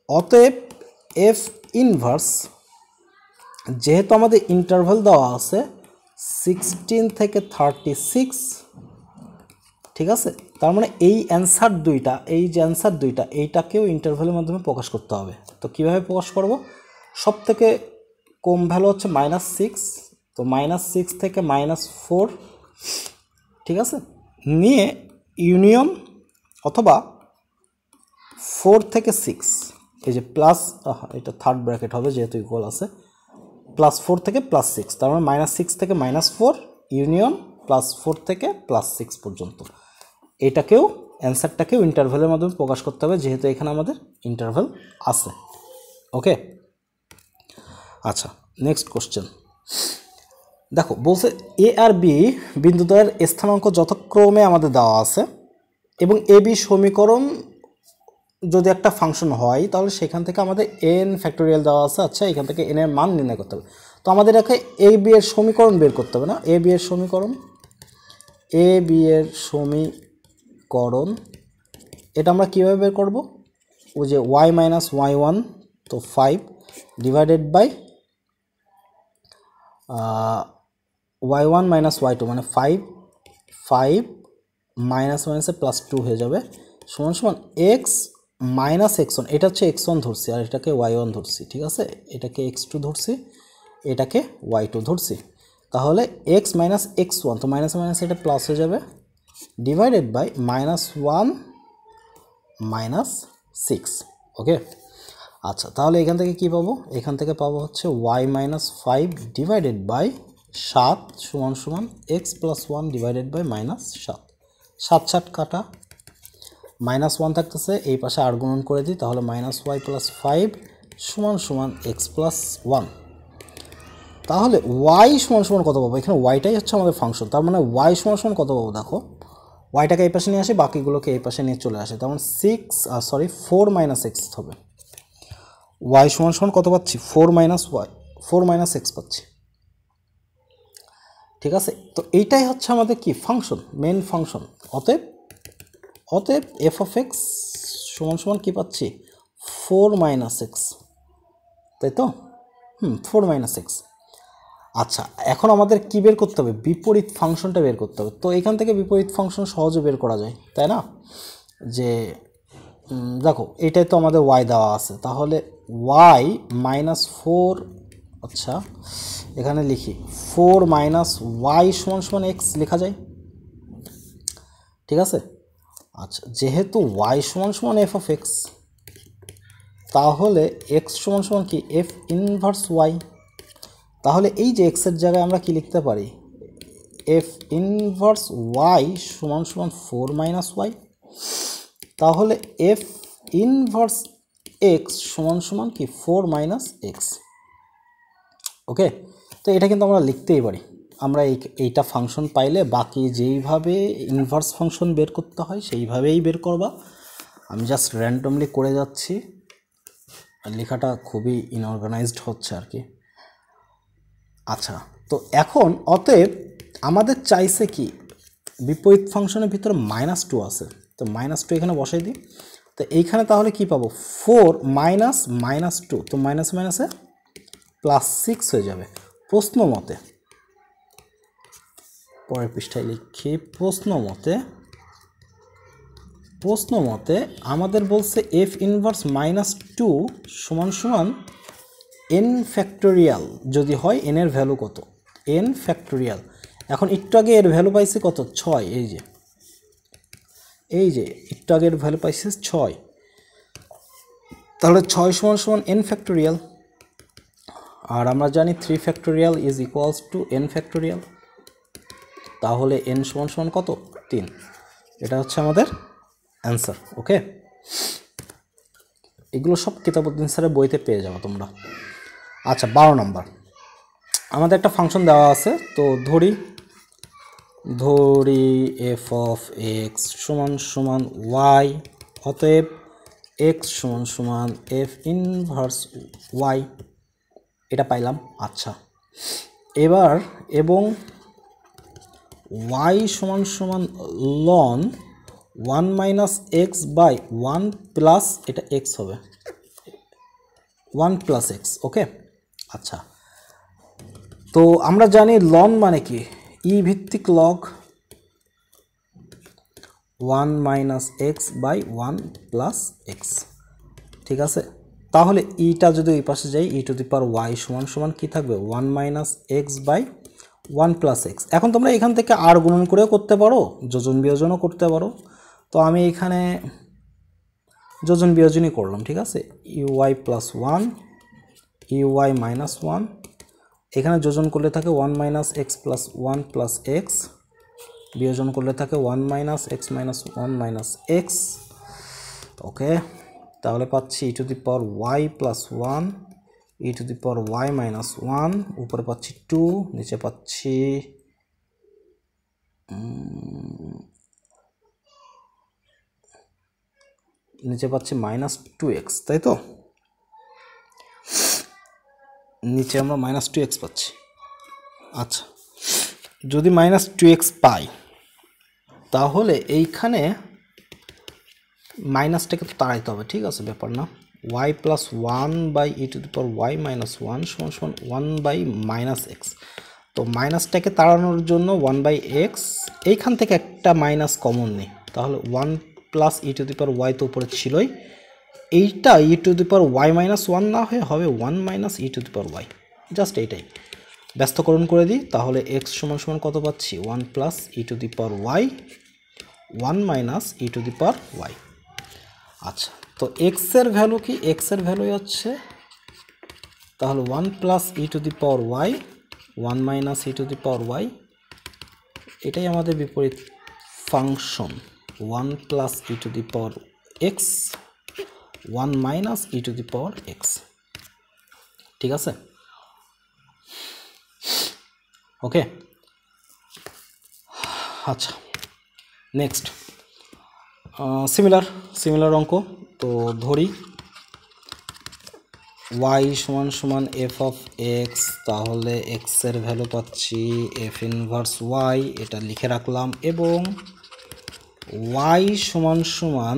অতএব এফ ইনভার্স, যেহেতু আমাদের ইন্টারভ্যাল দেওয়া আছে 16 থেকে 36, ঠিক আছে, তার মানে এই অ্যান্সার দুইটা, এই যে অ্যান্সার দুইটা, এইটাকেও ইন্টারভ্যালের মাধ্যমে প্রকাশ করতে হবে। তো কীভাবে প্রকাশ করব? সব থেকে কম ভ্যালু হচ্ছে -6, তো -6 থেকে -4, ঠিক আছে, নিয়ে ইউনিয়ন অথবা 4 থেকে 6, এই যে প্লাস, এটা থার্ড ব্র্যাকেট হবে যেহেতু ইকুয়াল আছে, +4 থেকে +6, তার মানে -6 থেকে -4 ইউনিয়ন +4 থেকে +6 পর্যন্ত। এটাকেও অ্যান্সারটাকেও ইন্টারভ্যালের মাধ্যমে প্রকাশ করতে হবে, যেহেতু এখানে আমাদের ইন্টারভ্যাল আছে। ওকে, আচ্ছা, নেক্সট কোশ্চেন দেখো, বলছে এ আর বি বিন্দুদ্বয়ের স্থানাঙ্ক যথাক্রমে আমাদের দেওয়া আছে এবং এ বি সমীকরণ যদি একটা ফাংশন হয় তাহলে সেখান থেকে আমাদের এন ফ্যাক্টোরিয়াল দেওয়া আছে। আচ্ছা, এখান থেকে এন এর মান নির্ণয় করতে হবে। তো আমাদের এখানে এ বি এর সমীকরণ বের করতে হবে না? এ বি এর সমীকরণ, এ বি এর সমীকরণ এটা আমরা কীভাবে বের করব? ওই যে y মাইনাস y1, তো 5 divided by y1 minus y2, মানে 5 মাইনাস মাইনাসে +2 হয়ে যাবে, সমান সমান এক্স মাইনাস x1, এটা হচ্ছে x1 ধরছি আর এটাকে y1 ধরছি, ঠিক আছে, এটাকে x2 ধরছি, এটাকে y2 ধরছি, তাহলে x মাইনাস x1, তো মাইনাস মাইনাস এটা প্লাস হয়ে যাবে, ডিভাইডেড বাই -1 মাইনাস 6। ওকে, আচ্ছা, তাহলে এখান থেকে কি পাবো? এখান থেকে পাবো হচ্ছে y মাইনাস 5 ডিভাইডেড বাই 7 সমান সমান x প্লাস 1 ডিভাইডেড বাই -7, 7 7 কাটা, -1 থাকতেছে, এই পাশে আর গুণন করে দিই, তাহলে -y প্লাস 5 সমান সমান x প্লাস 1। তাহলে y সমান সমান কত পাবো? এখানে yটাই হচ্ছে আমাদের ফাংশন, তার মানে y সমান সমান কত পাবো? দেখো, yটাকে এই পাশে নিয়ে আসি, বাকিগুলোকে এই পাশে নিয়ে চলে আসে, তেমন 4 মাইনাস x হবে। y সমান সমান কত পাচ্ছি? 4 মাইনাস x পাচ্ছি, ঠিক আছে। তো এইটাই হচ্ছে আমাদের কি ফাংশন, মেন ফাংশন। অতএব এফ অফ এক্স সমান সমান কী পাচ্ছি? 4 মাইনাস এক্স, তাই তো? 4 মাইনাস এক্স। আচ্ছা, এখন আমাদের কি বের করতে হবে? বিপরীত ফাংশনটা বের করতে হবে। তো এখান থেকে বিপরীত ফাংশন সহজে বের করা যায়, তাই না? যে দেখো, এটাই তো আমাদের y দেওয়া আছে, তাহলে y মাইনাস 4, আচ্ছা এখানে লিখি 4 মাইনাস y সমান সমান এক্স লেখা যায়, ঠিক আছে। আচ্ছা, যেহেতু y সমান সমান এফ অফ এক্স, তাহলে এক্স সমান সমান কি? F inverse y. তাহলে এই যে এক্সের জায়গায় আমরা কি লিখতে পারি? এফ ইনভার্স ওয়াই সমান সমান 4 মাইনাস ওয়াই। তাহলে এফ ইনভার্স এক্স সমান সমান কি? 4 মাইনাস এক্স। ওকে, তো এটা কিন্তু আমরা লিখতেই পারি। আমরা এইটা ফাংশন পাইলে বাকি যেইভাবে ইনভার্স ফাংশন বের করতে হয় সেইভাবেই বের করবা। আমি জাস্ট র্যান্ডমলি করে যাচ্ছি, লেখাটা খুবই ইনঅর্গানাইজড হচ্ছে আর কি। আচ্ছা, তো এখন অতএব আমাদের চাইছে কি? বিপরীত ফাংশনের ভিতরে -2 আছে, তো -2 এখানে বসাই দিই। তো এইখানে তাহলে কি পাবো? 4 মাইনাস -2, তো মাইনাস মাইনাসে +6 হয়ে যাবে। প্রশ্ন পরের পৃষ্ঠায় লিখি, প্রশ্ন মতে আমাদের বলছে এফ ইনভার্স -2 সমান সমান n ফ্যাক্টোরিয়াল যদি হয়, n এর ভ্যালু কত? n factorial. এখন একটু আগে এর ভ্যালু পাইছি কত? 6। এই যে একটু আগের ভ্যালু পাইছি 6, তাহলে 6 সমান সমান n ফ্যাক্টোরিয়াল। আর আমরা জানি 3 factorial is equals two n factorial, তাহলে n সমান সমান কত? 3। এটা হচ্ছে আমাদের অ্যান্সার। ওকে, এগুলো সব কিতাবুদ্দিন স্যারের বইতে পেয়ে যাবো তোমরা। আচ্ছা, 12 নম্বর, আমাদের একটা ফাংশন দেওয়া আছে, তো ধরি এফ অফ এক্স সমান সমান ওয়াই অতএব এক্স সমান সমান এফ ইনভার্স ওয়াই, এটা পাইলাম। আচ্ছা, এবার এবং ওয়াই সমান সমান ln 1 minus x by 1 plus, এটা এক্স হবে 1 প্লাস এক্স। ওকে, আচ্ছা, তো আমরা জানি লন মানে কি, ই ভিত্তিক log 1 minus x by 1 plus x. ঠিক আছে, তাহলে ইটা যদি ওই পাশে যাই, ই টু দি পাওয়ার ওয়াই সমান সমান কী থাকবে 1 minus x by 1 plus x. এখন তোমরা এখান থেকে আর গুণন করেও করতে পারো, যোজন বিয়োজনও করতে পারো। তো আমি এখানে যোজন বিয়োজনই করলাম। ঠিক আছে, ইউওয়াই প্লাস 1 ইউওয়াই মাইনাস 1, এখানে যোজন করলে থাকে 1 minus x plus 1 plus x, বিয়োজন করলে থাকে 1 minus x minus 1 minus x. Okay, তাহলে পাচ্ছি e to the power y plus 1 e to the power y minus 1, উপরে পাচ্ছি 2, নিচে পাচ্ছি মাইনাস 2x, তাই তো? নিচে আমরা মাইনাস 2x পাচ্ছি। আচ্ছা, যদি মাইনাস 2x পাই তাহলে এইখানে মাইনাসটাকে তো তাড়াইতে হবে। ঠিক আছে, ব্যাপার না। Y plus 1 by e to the power y minus 1 সমান সমান 1 বাই মাইনাস এক্স। তো মাইনাসটাকে তাড়ানোর জন্য 1 বাই এক্স, এইখান থেকে একটা মাইনাস কমন নেই, তাহলে 1 plus e to the power y তো উপরে ছিলই, এইটা e to the power y minus 1 না হয়ে হবে 1 minus e to the power y. Just এইটাই ব্যস্তকরণ করে দিই, তাহলে এক্স সমান সমান কত পাচ্ছি 1 plus e to the power y 1 minus e to the power y. আচ্ছা, তো এক্সের ভ্যালু কি, এক্সের ভ্যালু হচ্ছে তাহলে 1 plus e to the power y 1 minus e to the power y, এটাই আমাদের বিপরীত function 1 plus e to the power x 1 minus e to the power x. ঠিক আছে, ওকে। আচ্ছা, নেক্সট সিমিলার অঙ্ক। তো ধরি ওয়াই সমান সমান এফ অফ এক্স, তাহলে এক্সের ভ্যালু পাচ্ছি এফ ইনভার্স ওয়াই, এটা লিখে রাখলাম, এবং ওয়াই সমান সমান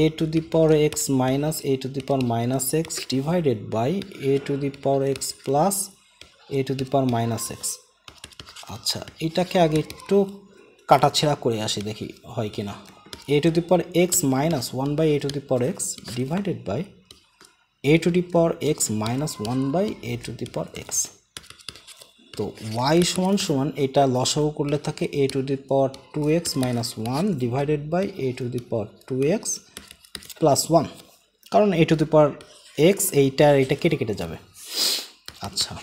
a to the power x minus a to the power minus x divided by a to the power x plus a to the power minus x. আচ্ছা, এটাকে আগে একটু কাটাছেড়া করে আসি, দেখি হয় কি না। A to the power x minus 1 by a to the power x divided by a to the power x minus 1 by a to the power x. তো ওয়াই সমান সমান এটা লসাগু করলে থাকে a to the power 2x minus 1 divided by a to the power 2x plus 1, কারণ এ to the power x এইটা কেটে কেটে যাবে। আচ্ছা,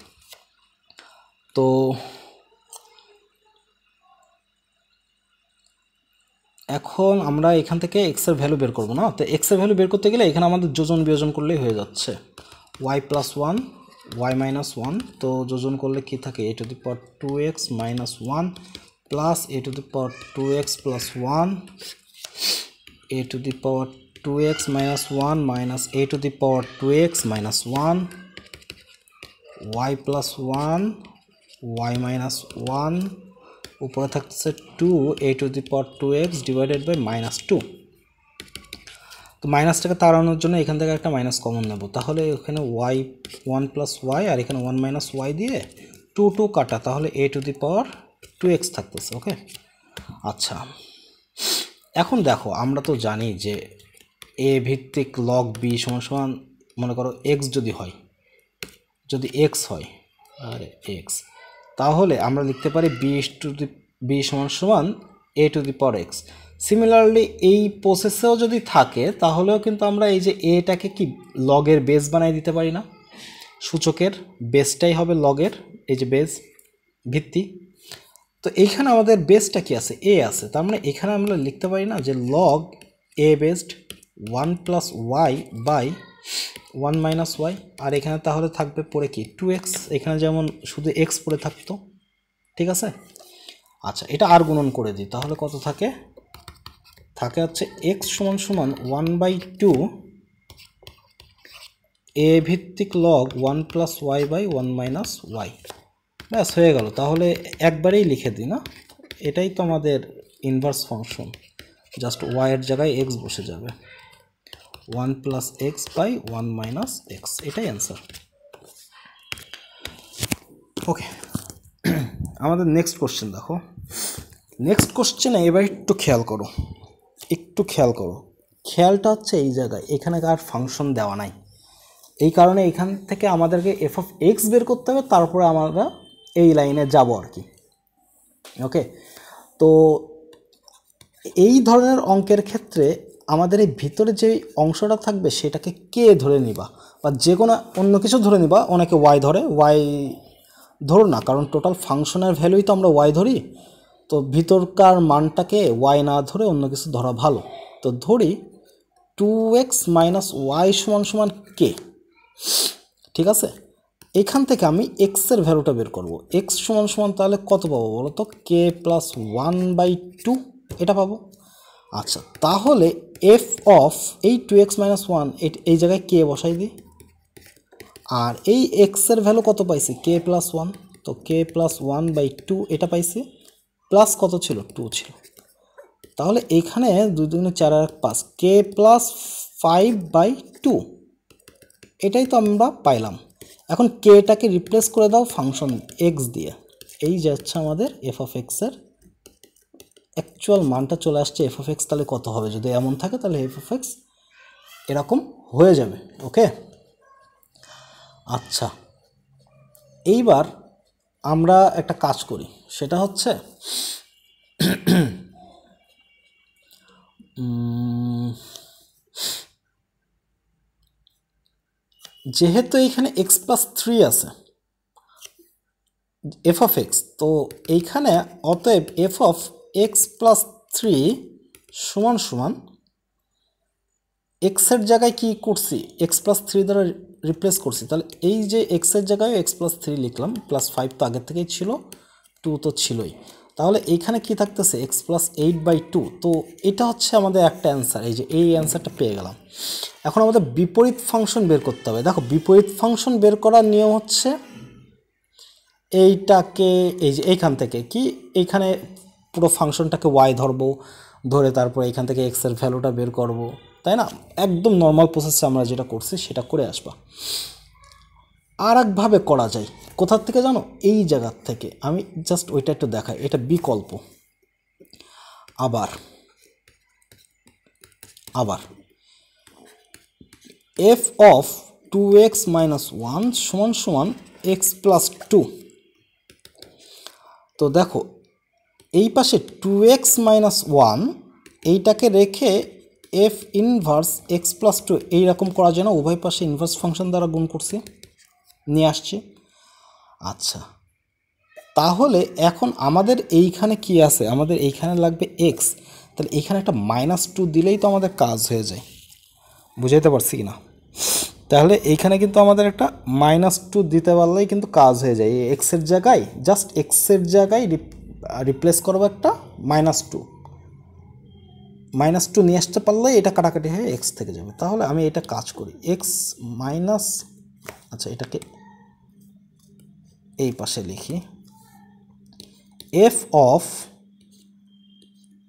তো এখন আমরা এখান থেকে এক্সের ভ্যালু বের করবো না, তো এক্সের ভ্যালু বের করতে গেলে এখানে আমাদের যোজন বিয়োজন করলেই হয়ে যাচ্ছে। ওয়াই প্লাস 1 ওয়াই মাইনাস 1, তো যোজন করলে কি থাকে a to the power 2x minus 1 plus a to the power 2x plus 1 a to the power 2x minus 1 minus a to the power 2x minus 1 y plus 1 y minus 1, উপরে থাকতেছে 2 a to the power 2x divided by minus 2। তো মাইনাসটাকে তাড়ানোর জন্য এখান থেকে একটা minus common নেব, তাহলে এখানে ওয়াই 1 প্লাস ওয়াই আর এখানে 1 মাইনাস ওয়াই দিয়ে 2 কাটা, তাহলে এ টু দি পাওয়ার 2x থাকতেছে। ওকে, আচ্ছা, এখন দেখো আমরা তো জানি যে এ ভিত্তিক লগ বি সমান সমান, মনে করো এক্স যদি হয়, যদি এক্স হয় আর এক্স, তাহলে আমরা লিখতে পারি বি সমান সমান a to the power x. Similarly এই প্রসেসেও যদি থাকে তাহলেও কিন্তু আমরা এই যে এটাকে কি লগের বেস বানাই দিতে পারি না, সূচকের বেসটাই হবে লগের, এই যে বেস ভিত্তি। তো এইখানে আমাদের বেসটা কি আছে, এ আছে, তার মানে এখানে আমরা লিখতে পারি না যে log a based 1 plus y by 1 minus y, আর এখানে তাহলে থাকবে পরে কি 2x, এখানে যেমন শুধু x পরে থাকতো। ঠিক আছে, আচ্ছা, এটা আর গুণন করে দিই, তাহলে কত থাকে থাকে হচ্ছে এক্স সমান সমান 1/2 এ ভিত্তিক log 1 plus y by 1 minus y. ব্যাস হয়ে গেল। তাহলে একবারেই লিখে দিই না, এটাই তো আমাদের ইনভার্স ফাংশন, জাস্ট ওয়াইয়ের জায়গায় এক্স বসে যাবে, 1 plus x by 1 minus x, এটাই অ্যান্সার। ওকে, আমাদের নেক্সট কোশ্চেন দেখো। নেক্সট কোশ্চেনে এবার একটু খেয়াল করো, খেয়ালটা হচ্ছে এই জায়গায়, এখানে আর ফাংশন দেওয়া নাই, এই কারণে এখান থেকে আমাদেরকে এফ অফ এক্স বের করতে হবে, তারপরে আমরা এই লাইনে যাব আর কি। ওকে, তো এই ধরনের অঙ্কের ক্ষেত্রে আমাদের এই ভিতরে যে অংশটা থাকবে সেটাকে কে ধরে নিবা, বা যে কোনো অন্য কিছু ধরে নিবা। অনেকে ওয়াই ধরে, ওয়াই ধরো না, কারণ টোটাল ফাংশনের ভ্যালুই তো আমরা ওয়াই ধরি, তো ভিতরকার মানটাকে ওয়াই না ধরে অন্য কিছু ধরা ভালো। তো ধরি 2x মাইনাস ওয়াই সমান সমান কে, ঠিক আছে। এখান থেকে আমি এক্সের ভ্যালুটা বের করব, এক্স সমান সমান তাহলে কত পাবো বলো তো, কে প্লাস 1/2 এটা পাবো। আচ্ছা, তাহলে এফ অফ এই 2x মাইনাস 1 এই জায়গায় কে বসাই দিই, আর এই এক্সের ভ্যালু কত পাইছি, কে প্লাস 1, তো কে প্লাস 1/2 এটা পাইছি, প্লাস কত ছিল, 2 ছিল। তাহলে এইখানে 2 2 4 আর 5, কে প্লাস 5/2 এটাই তো আমরা পাইলাম। এখন কেটাকে রিপ্লেস করে দাও ফাংশন এক্স দিয়ে, এই যাচ্ছে আমাদের এফ অফ এক্সের অ্যাকচুয়াল মানটা চলে আসছে। এফ অফ এক্স তাহলে কত হবে, যদি এমন থাকে তাহলে এফ অফ এক্স এরকম হয়ে যাবে। ওকে, আচ্ছা, এইবার আমরা একটা কাজ করি, সেটা হচ্ছে যেহেতু এইখানে এক্স প্লাস 3 আছে এফ অফ এক্স, তো এইখানে অতএব এফ অফ এক্স প্লাস 3 সমান সমান এক্সের জায়গায় কি করছি, এক্স প্লাস 3 দ্বারা রিপ্লেস করছি, তাহলে এই যে এক্সের জায়গায় এক্স প্লাস 3 লিখলাম, প্লাস 5 তো আগের থেকেই ছিল, 2 তো ছিলই, তাহলে এইখানে কি থাকতেছে এক্স প্লাস 8/2। তো এটা হচ্ছে আমাদের একটা অ্যান্সার, এই যে এই অ্যান্সারটা পেয়ে গেলাম। এখন আমাদের বিপরীত ফাংশন বের করতে হবে। দেখো, বিপরীত ফাংশন বের করার নিয়ম হচ্ছে এইটাকে, এই যে এইখান থেকে কি, এইখানে পুরো ফাংশনটাকে ওয়াই ধরবো, ধরে তারপর এইখান থেকে এক্সের ভ্যালুটা বের করব, তাই না? একদম নর্মাল প্রসেসে আমরা যেটা করছি সেটা করে আসবা। আর একভাবে করা যায়, কোথার থেকে জানো, এই জায়গার থেকে। আমি জাস্ট ওইটা একটু দেখাই, এটা বিকল্প। আবার এফ অফ 2x মাইনাস 1 সমান সমান এক্স প্লাস 2। তো দেখো, এই পাশে 2x মাইনাস 1 এইটাকে রেখে এফ ইনভার্স এক্স প্লাস 2 এইরকম করা যায় না, উভয় পাশে ইনভার্স ফাংশন দ্বারা গুণ করছি, নিয়ে আসছি। আচ্ছা, তাহলে এখন আমাদের এইখানে কি আছে, আমাদের এইখানে লাগবে এক্স, তাহলে এইখানে একটা -2 দিলেই তো আমাদের কাজ হয়ে যায়। বুঝাইতে পারছি কি না? তাহলে এইখানে কিন্তু আমাদের একটা -2 দিতে পারলেই কিন্তু কাজ হয়ে যায়। এই এক্সের জায়গায় জাস্ট এক্সের জায়গায় রিপ্লেস করবো একটা -2 নিয়ে আসতে পারলেই এটা কাটাকাটি হয়ে এক্স থেকে যাবে। তাহলে আমি এটা কাজ করি, এক্স মাইনাস, আচ্ছা এটাকে এই পাশে লিখি, এফ অফ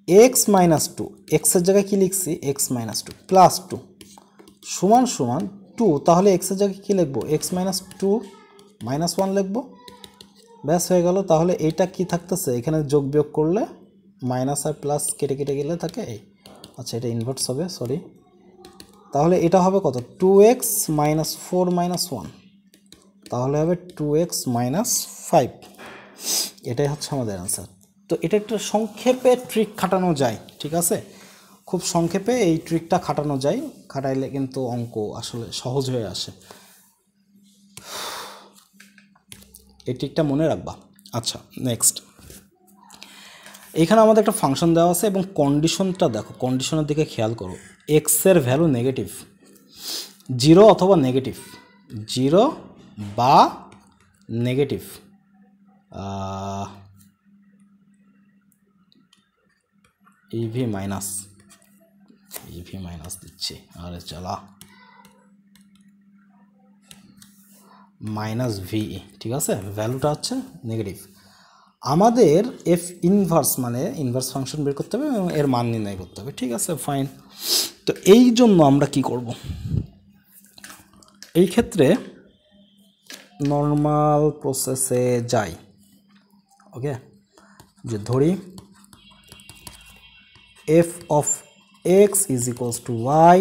এক্স মাইনাস 2, এক্সের জায়গায় কি লিখছি, এক্স মাইনাস 2 প্লাস 2 সমান সমান 2, তাহলে এক্সের জায়গায় কী লিখবো, এক্স মাইনাস 2 মাইনাস 1 লিখবো, ব্যাস হয়ে গেল। তাহলে এইটা কি থাকতেছে, এখানে যোগ বিয়োগ করলে মাইনাস আর প্লাস কেটে কেটে গেলে থাকে এই, আচ্ছা এটা ইনভার্স হবে, সরি। তাহলে এটা হবে কত, 2x মাইনাস 4 মাইনাস 1, তাহলে হবে 2x মাইনাস 5। এটাই হচ্ছে আমাদের অ্যান্সার। তো এটা একটা সংক্ষেপে ট্রিক খাটানো যায়, ঠিক আছে, খুব সংক্ষেপে এই ট্রিকটা খাটানো যায়, খাটাইলে কিন্তু অঙ্ক আসলে সহজ হয়ে আসে, এই ট্রিকটা মনে রাখবা। আচ্ছা, নেক্সট, এখানে আমাদের একটা ফাংশন দেওয়া আছে এবং কন্ডিশনটা দেখো, কন্ডিশনের দিকে খেয়াল করো, এক্সের ভ্যালু নেগেটিভ, 0 অথবা নেগেটিভ, 0 বা নেগেটিভ, ইভি মাইনাস, এই ভি মাইনাস দিচ্ছি, আরে চালা মাইনাস ভি, ঠিক আছে, ভ্যালুটা হচ্ছে নেগেটিভ। আমাদের এফ ইনভার্স মানে ইনভার্স ফাংশন বের করতে হবে এবং এর মান নির্ণয় করতে হবে, ঠিক আছে, ফাইন। তো এই জন্য আমরা কি করব, এই ক্ষেত্রে নর্মাল প্রসেসে যাই, ওকে, যে ধরি f of x is equals to y,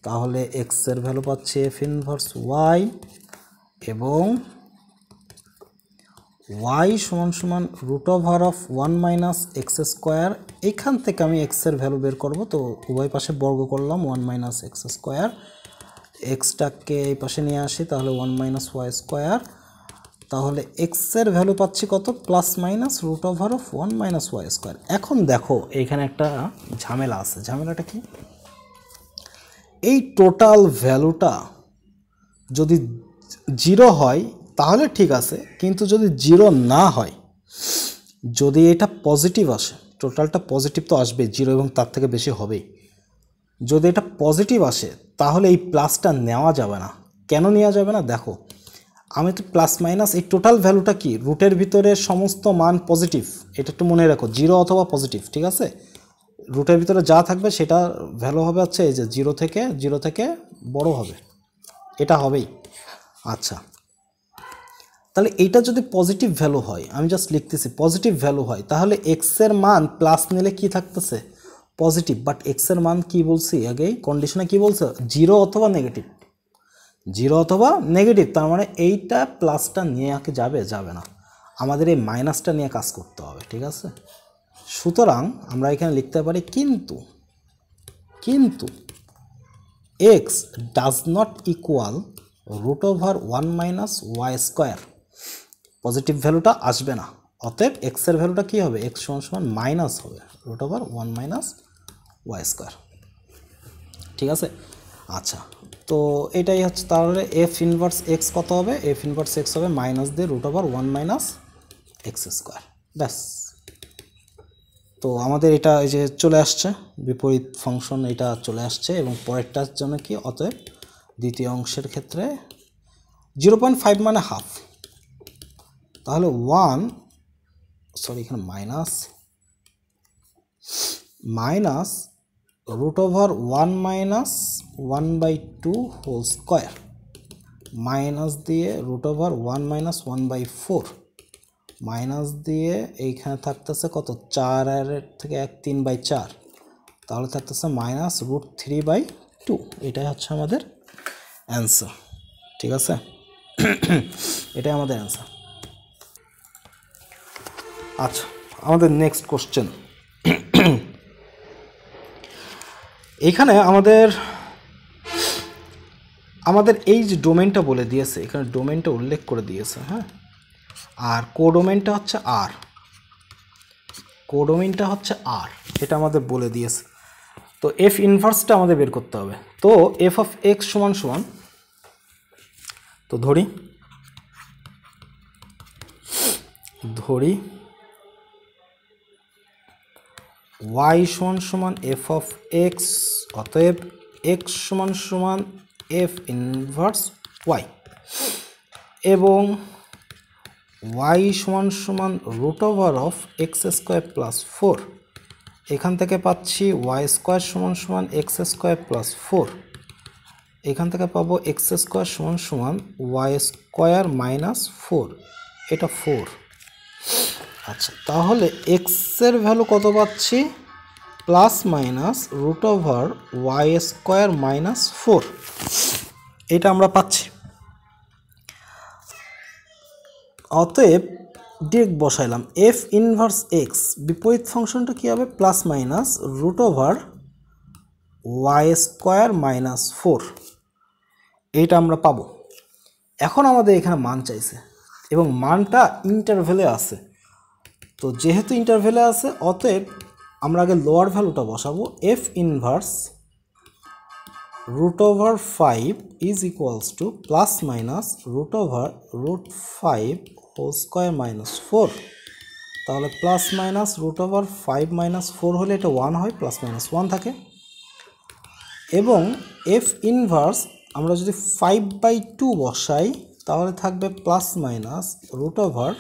তাহলে এক্সের ভ্যালু পাচ্ছে এফ ইনভার্স ওয়াই, এবং ওয়াই সমান সমান root over of 1 minus x square. এইখান থেকে আমি এক্সের ভ্যালু বের করব, তো উভয় পাশে বর্গ করলাম 1 মাইনাস এক্স স্কোয়ার, এক্সটাকে এই পাশে নিয়ে আসি, তাহলে 1 মাইনাস ওয়াই স্কোয়ার, তাহলে এক্সের ভ্যালু পাচ্ছি কত, plus minus root over of 1 minus y square. এখন দেখো এইখানে একটা ঝামেলা আছে, ঝামেলাটা কি, এই টোটাল ভ্যালুটা যদি 0 হয় তাহলে ঠিক আছে, কিন্তু যদি 0 না হয়, যদি এটা পজিটিভ আসে, টোটালটা পজিটিভ তো আসবে, 0 এবং তার থেকে বেশি হবেই, যদি এটা পজিটিভ আসে তাহলে এই প্লাসটা নেওয়া যাবে না। কেন নেওয়া যাবে না, দেখো আমি তো প্লাস মাইনাস এই টোটাল ভ্যালুটা কি, রুটের ভিতরে সমস্ত মান পজিটিভ, এটা একটু মনে রাখো, 0 অথবা পজিটিভ, ঠিক আছে, রুটের ভিতরে যা থাকবে সেটা ভ্যালু হবে হচ্ছে এই যে 0 থেকে বড় হবে, এটা হবেই। আচ্ছা, তাহলে এইটা যদি পজিটিভ ভ্যালু হয়, আমি জাস্ট লিখতেছি পজিটিভ ভ্যালু হয়, তাহলে এক্সের মান প্লাস নিলে কি থাকতেছে, পজিটিভ, বাট এক্সের মান কি বলছি আগে কন্ডিশনে কি বলছে, 0 অথবা নেগেটিভ, 0 অথবা নেগেটিভ, তার মানে এইটা প্লাসটা নিয়ে যাবে না, আমাদের এই মাইনাসটা নিয়ে কাজ করতে হবে, ঠিক আছে। সুতরাং আমরা এখানে লিখতে পারি কিন্তু x does not equal root over 1 minus y square, positive ভ্যালুটা আসবে না, অতএব এক্সের ভ্যালুটা কী হবে, এক্স সমান সমান মাইনাস হবে root over 1 minus y square, ঠিক আছে। আচ্ছা, তো এটাই হচ্ছে, তাহলে এফ ইনভার্স এক্স কত হবে, এফ ইনভার্স এক্স হবে মাইনাস দিয়ে root over 1 minus x square, ব্যাস। তো আমাদের এটা এই যে চলে আসছে বিপরীত ফাংশন, এটা চলে আসছে, এবং পরেরটার জন্য কি, অতএব দ্বিতীয় অংশের ক্ষেত্রে 0.5 মানে হাফ, তাহলে এখানে minus root over 1 minus 1/2 whole square, minus দিয়ে রুট ওভার 1 মাইনাস 1/4, মাইনাস দিয়ে এইখানে থাকতেছে কত, 4 থেকে 1 3/4, তাহলে থাকতেছে মাইনাস রুট 3/2, এটাই হচ্ছে আমাদের অ্যান্সার, ঠিক আছে, এটাই আমাদের অ্যান্সার। আচ্ছা, আমাদের নেক্সট কোশ্চেন, এখানে আমাদের এই যে ডোমেনটা বলে দিয়েছে, এখানে ডোমেনটা উল্লেখ করে দিয়েছে, হ্যাঁ, আর কোডোমেনটা হচ্ছে আর, এটা আমাদের বলে দিয়েছে। তো এফ ইনভার্সটা আমাদের বের করতে হবে, তো এফ অফ এক্স সমান সমান, তো ধরি y সমান সমান এফ অফ এক্স, অতএব এক্স সমান সমান এফ ইনভার্স ওয়াই, এবং y সমান সমান root over of x square plus 4, এখান থেকে পাচ্ছি ওয়াই স্কোয়ার সমান সমান এক্স স্কোয়ার প্লাস 4, এখান থেকে পাবো এক্স স্কোয়ার সমান সমান ওয়াই স্কোয়ার মাইনাস 4, এটা 4। আচ্ছা, তাহলে এক্সের ভ্যালু কত পাচ্ছি, plus minus root over y square minus 4, এটা আমরা পাচ্ছি। অতএব ডিরেক্ট বসাইলাম এফ ইনভার্স এক্স, বিপরীত ফাংশনটা কী হবে, plus minus root over y square minus 4, এইটা আমরা পাবো। এখন আমাদের এখানে মান চাইছে এবং মানটা ইন্টারভ্যালে আছে, তো যেহেতু ইন্টারভ্যালে আছে অতএব আমরা আগে লোয়ার ভ্যালুটা বসাবো, f inverse root over 5 is equals to plus minus root over root 5 whole square minus 4, তাহলে plus minus root over 5 minus 4 হলে এটা 1 হয়, প্লাস মাইনাস 1 থাকে, এবং এফ ইনভার্স আমরা যদি 5/2 বসাই তাহলে থাকবে plus minus root over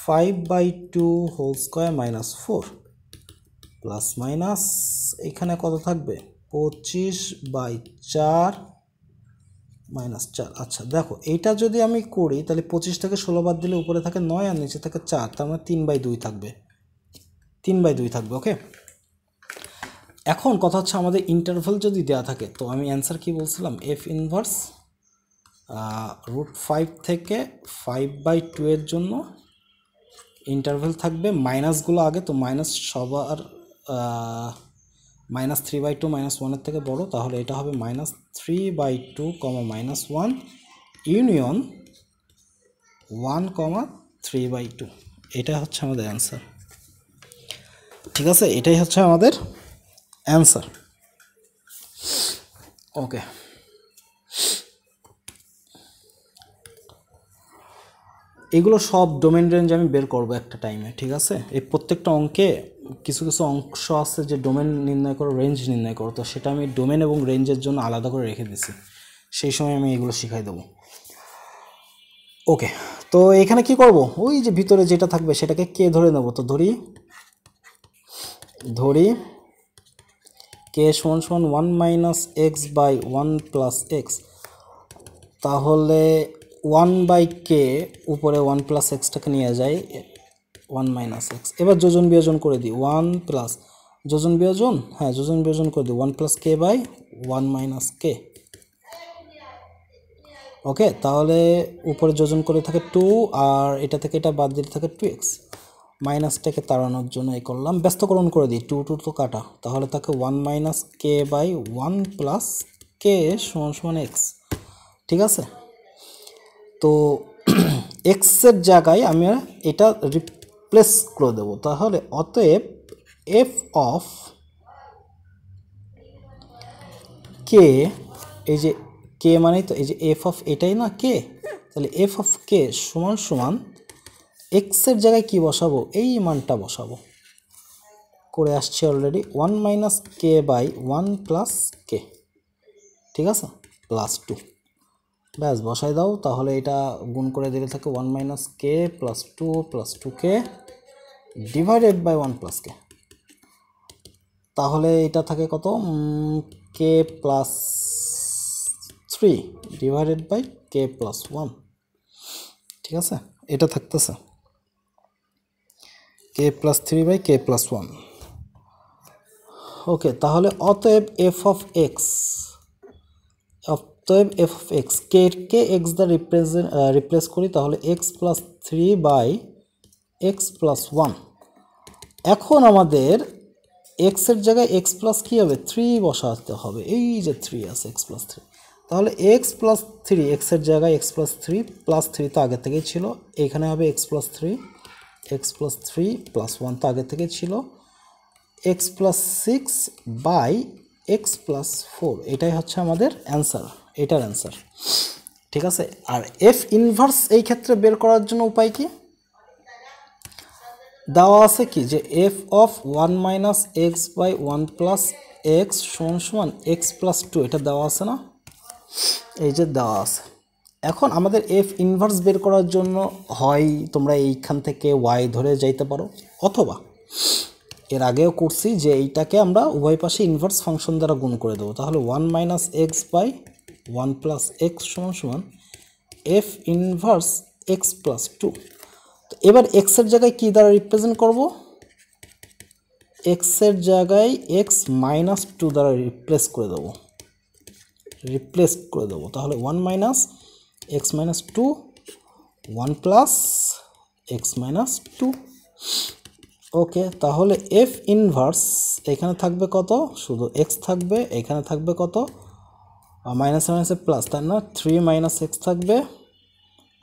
5/2 whole square minus 4 প্লাস মাইনাস এখানে কত থাকবে 25/4 মাইনাস 4। আচ্ছা দেখো এইটা যদি আমি করি তাহলে 25 থেকে 16 বাদ দিলে উপরে থাকে 9 আর নিচে থাকে 4, তার মানে 3/2 থাকবে, 3/2 থাকবে। ওকে, এখন কথা হচ্ছে আমাদের ইন্টারভ্যাল যদি দেওয়া থাকে তো আমি অ্যান্সার কি বলছিলাম, এফ ইনভার্স √5 থেকে 5/2 এর জন্য ইন্টারভ্যাল থাকবে মাইনাসগুলো আগে, তো মাইনাস সবার -3/2 -1 থেকে বড়, তাহলে এটা হবে -3/2, -1 ইউনিয়ন 1, 3/2। এটা হচ্ছে আমাদের অ্যান্সার। ঠিক আছে, এটাই হচ্ছে আমাদের অ্যান্সার। ওকে, এগুলো সব ডোমেন রেঞ্জ আমি বের করব একটা টাইমে। ঠিক আছে, এই প্রত্যেকটা অঙ্কে কিছু কিছু অংশ আছে যে ডোমেন নির্ণয় করো, রেঞ্জ নির্ণয় করো, তো সেটা আমি ডোমেন এবং রেঞ্জের জন্য আলাদা করে রেখে দিছি, সেই সময় আমি এগুলো শিখাই দেবো। ওকে, তো এখানে কি করব, ওই যে ভিতরে যেটা থাকবে সেটাকে কে ধরে নেব, তো ধরি কে সমান সমান 1 - x/1 + x, তাহলে 1/k উপরে 1 + xটাকে নিয়ে যায় 1 - x। এবার যোজন বিয়োজন করে দিই, 1 প্লাস যোজন বিয়োজন, হ্যাঁ যোজন বিয়োজন করে দিই 1 + k/1 - k। ওকে, তাহলে উপরে যোজন করে থাকে 2 আর এটা থেকে এটা বাদ দিতে থাকে 2x, মাইনাসটাকে তাড়ানোর জন্য এই করলাম, ব্যস্তকরণ করে দিই, 2 2 তো কাটা, তাহলে থাকে 1 - k/1 + k = x। ঠিক আছে, তো এক্সের জায়গায় আমি এটা রিপ্লেস করে দেবো, তাহলে অতএব এফ অফ কে, এই যে কে মানে তো এই যে এফ অফ এটাই না কে, তাহলে এফ অফ কে সমান এক্সের জায়গায় কি বসাবো, এই মানটা বসাবো, করে আসছে অলরেডি 1 - k/1 + k। ঠিক আছে, +2, ব্যাস বসাই দাও, তাহলে এটা গুণ করে দিলে থাকে 1 - k + 2 + 2k /1 + k। তাহলে এটা থাকে কত, k + 3 /k + 1। ঠিক আছে, এটা থাকতেছে k + 3/k + 1। ওকে, তাহলে অতএব এফ অফ এক্স, অতএব f of x K x দ্বারা রিপ্লেস করি, তাহলে x + 3/x + 1। এখন আমাদের x এর জায়গায় x প্লাস কী হবে 3 বসাতে হবে, এই যে 3 আছে x + 3, তাহলে x + 3 x এর জায়গায় x + 3 +3 তো আগে থেকেই ছিল, এখানে হবে x + 3 + 1 তো আগে থেকেই ছিল, x + 6/x + 4, এটাই হচ্ছে আমাদের অ্যান্সার, এটার অ্যান্সার। ঠিক আছে, আর এফ ইনভার্স এই ক্ষেত্রে বের করার জন্য উপায় কি, দেওয়া আছে কি যে F of 1 - x/1 + x = x + 2, এটা দেওয়া আছে না, এই যে দেওয়া আছে। এখন আমাদের এফ ইনভার্স বের করার জন্য হয় তোমরা এইখান থেকে y ধরে যাইতে পারো, অথবা এর আগেও করছি যে এইটাকে আমরা উভয় পাশে ইনভার্স ফাংশন দ্বারা গুণ করে দেবো, তাহলে 1 - x/1 + x = f inverse x + 2। তো এবার x এর জায়গায় কি দ্বারা রিপ্রেজেন্ট করব, x এর জায়গায় x - 2 দ্বারা রিপ্লেস করে দেবো, তাহলে 1 - x - 2 1 + x - 2। ওকে, তাহলে এফ ইনভার্স এখানে থাকবে কত, শুধু x থাকবে, এখানে থাকবে কত মাইনাস মাইনাসে প্লাস, তাই না 3 - x থাকবে,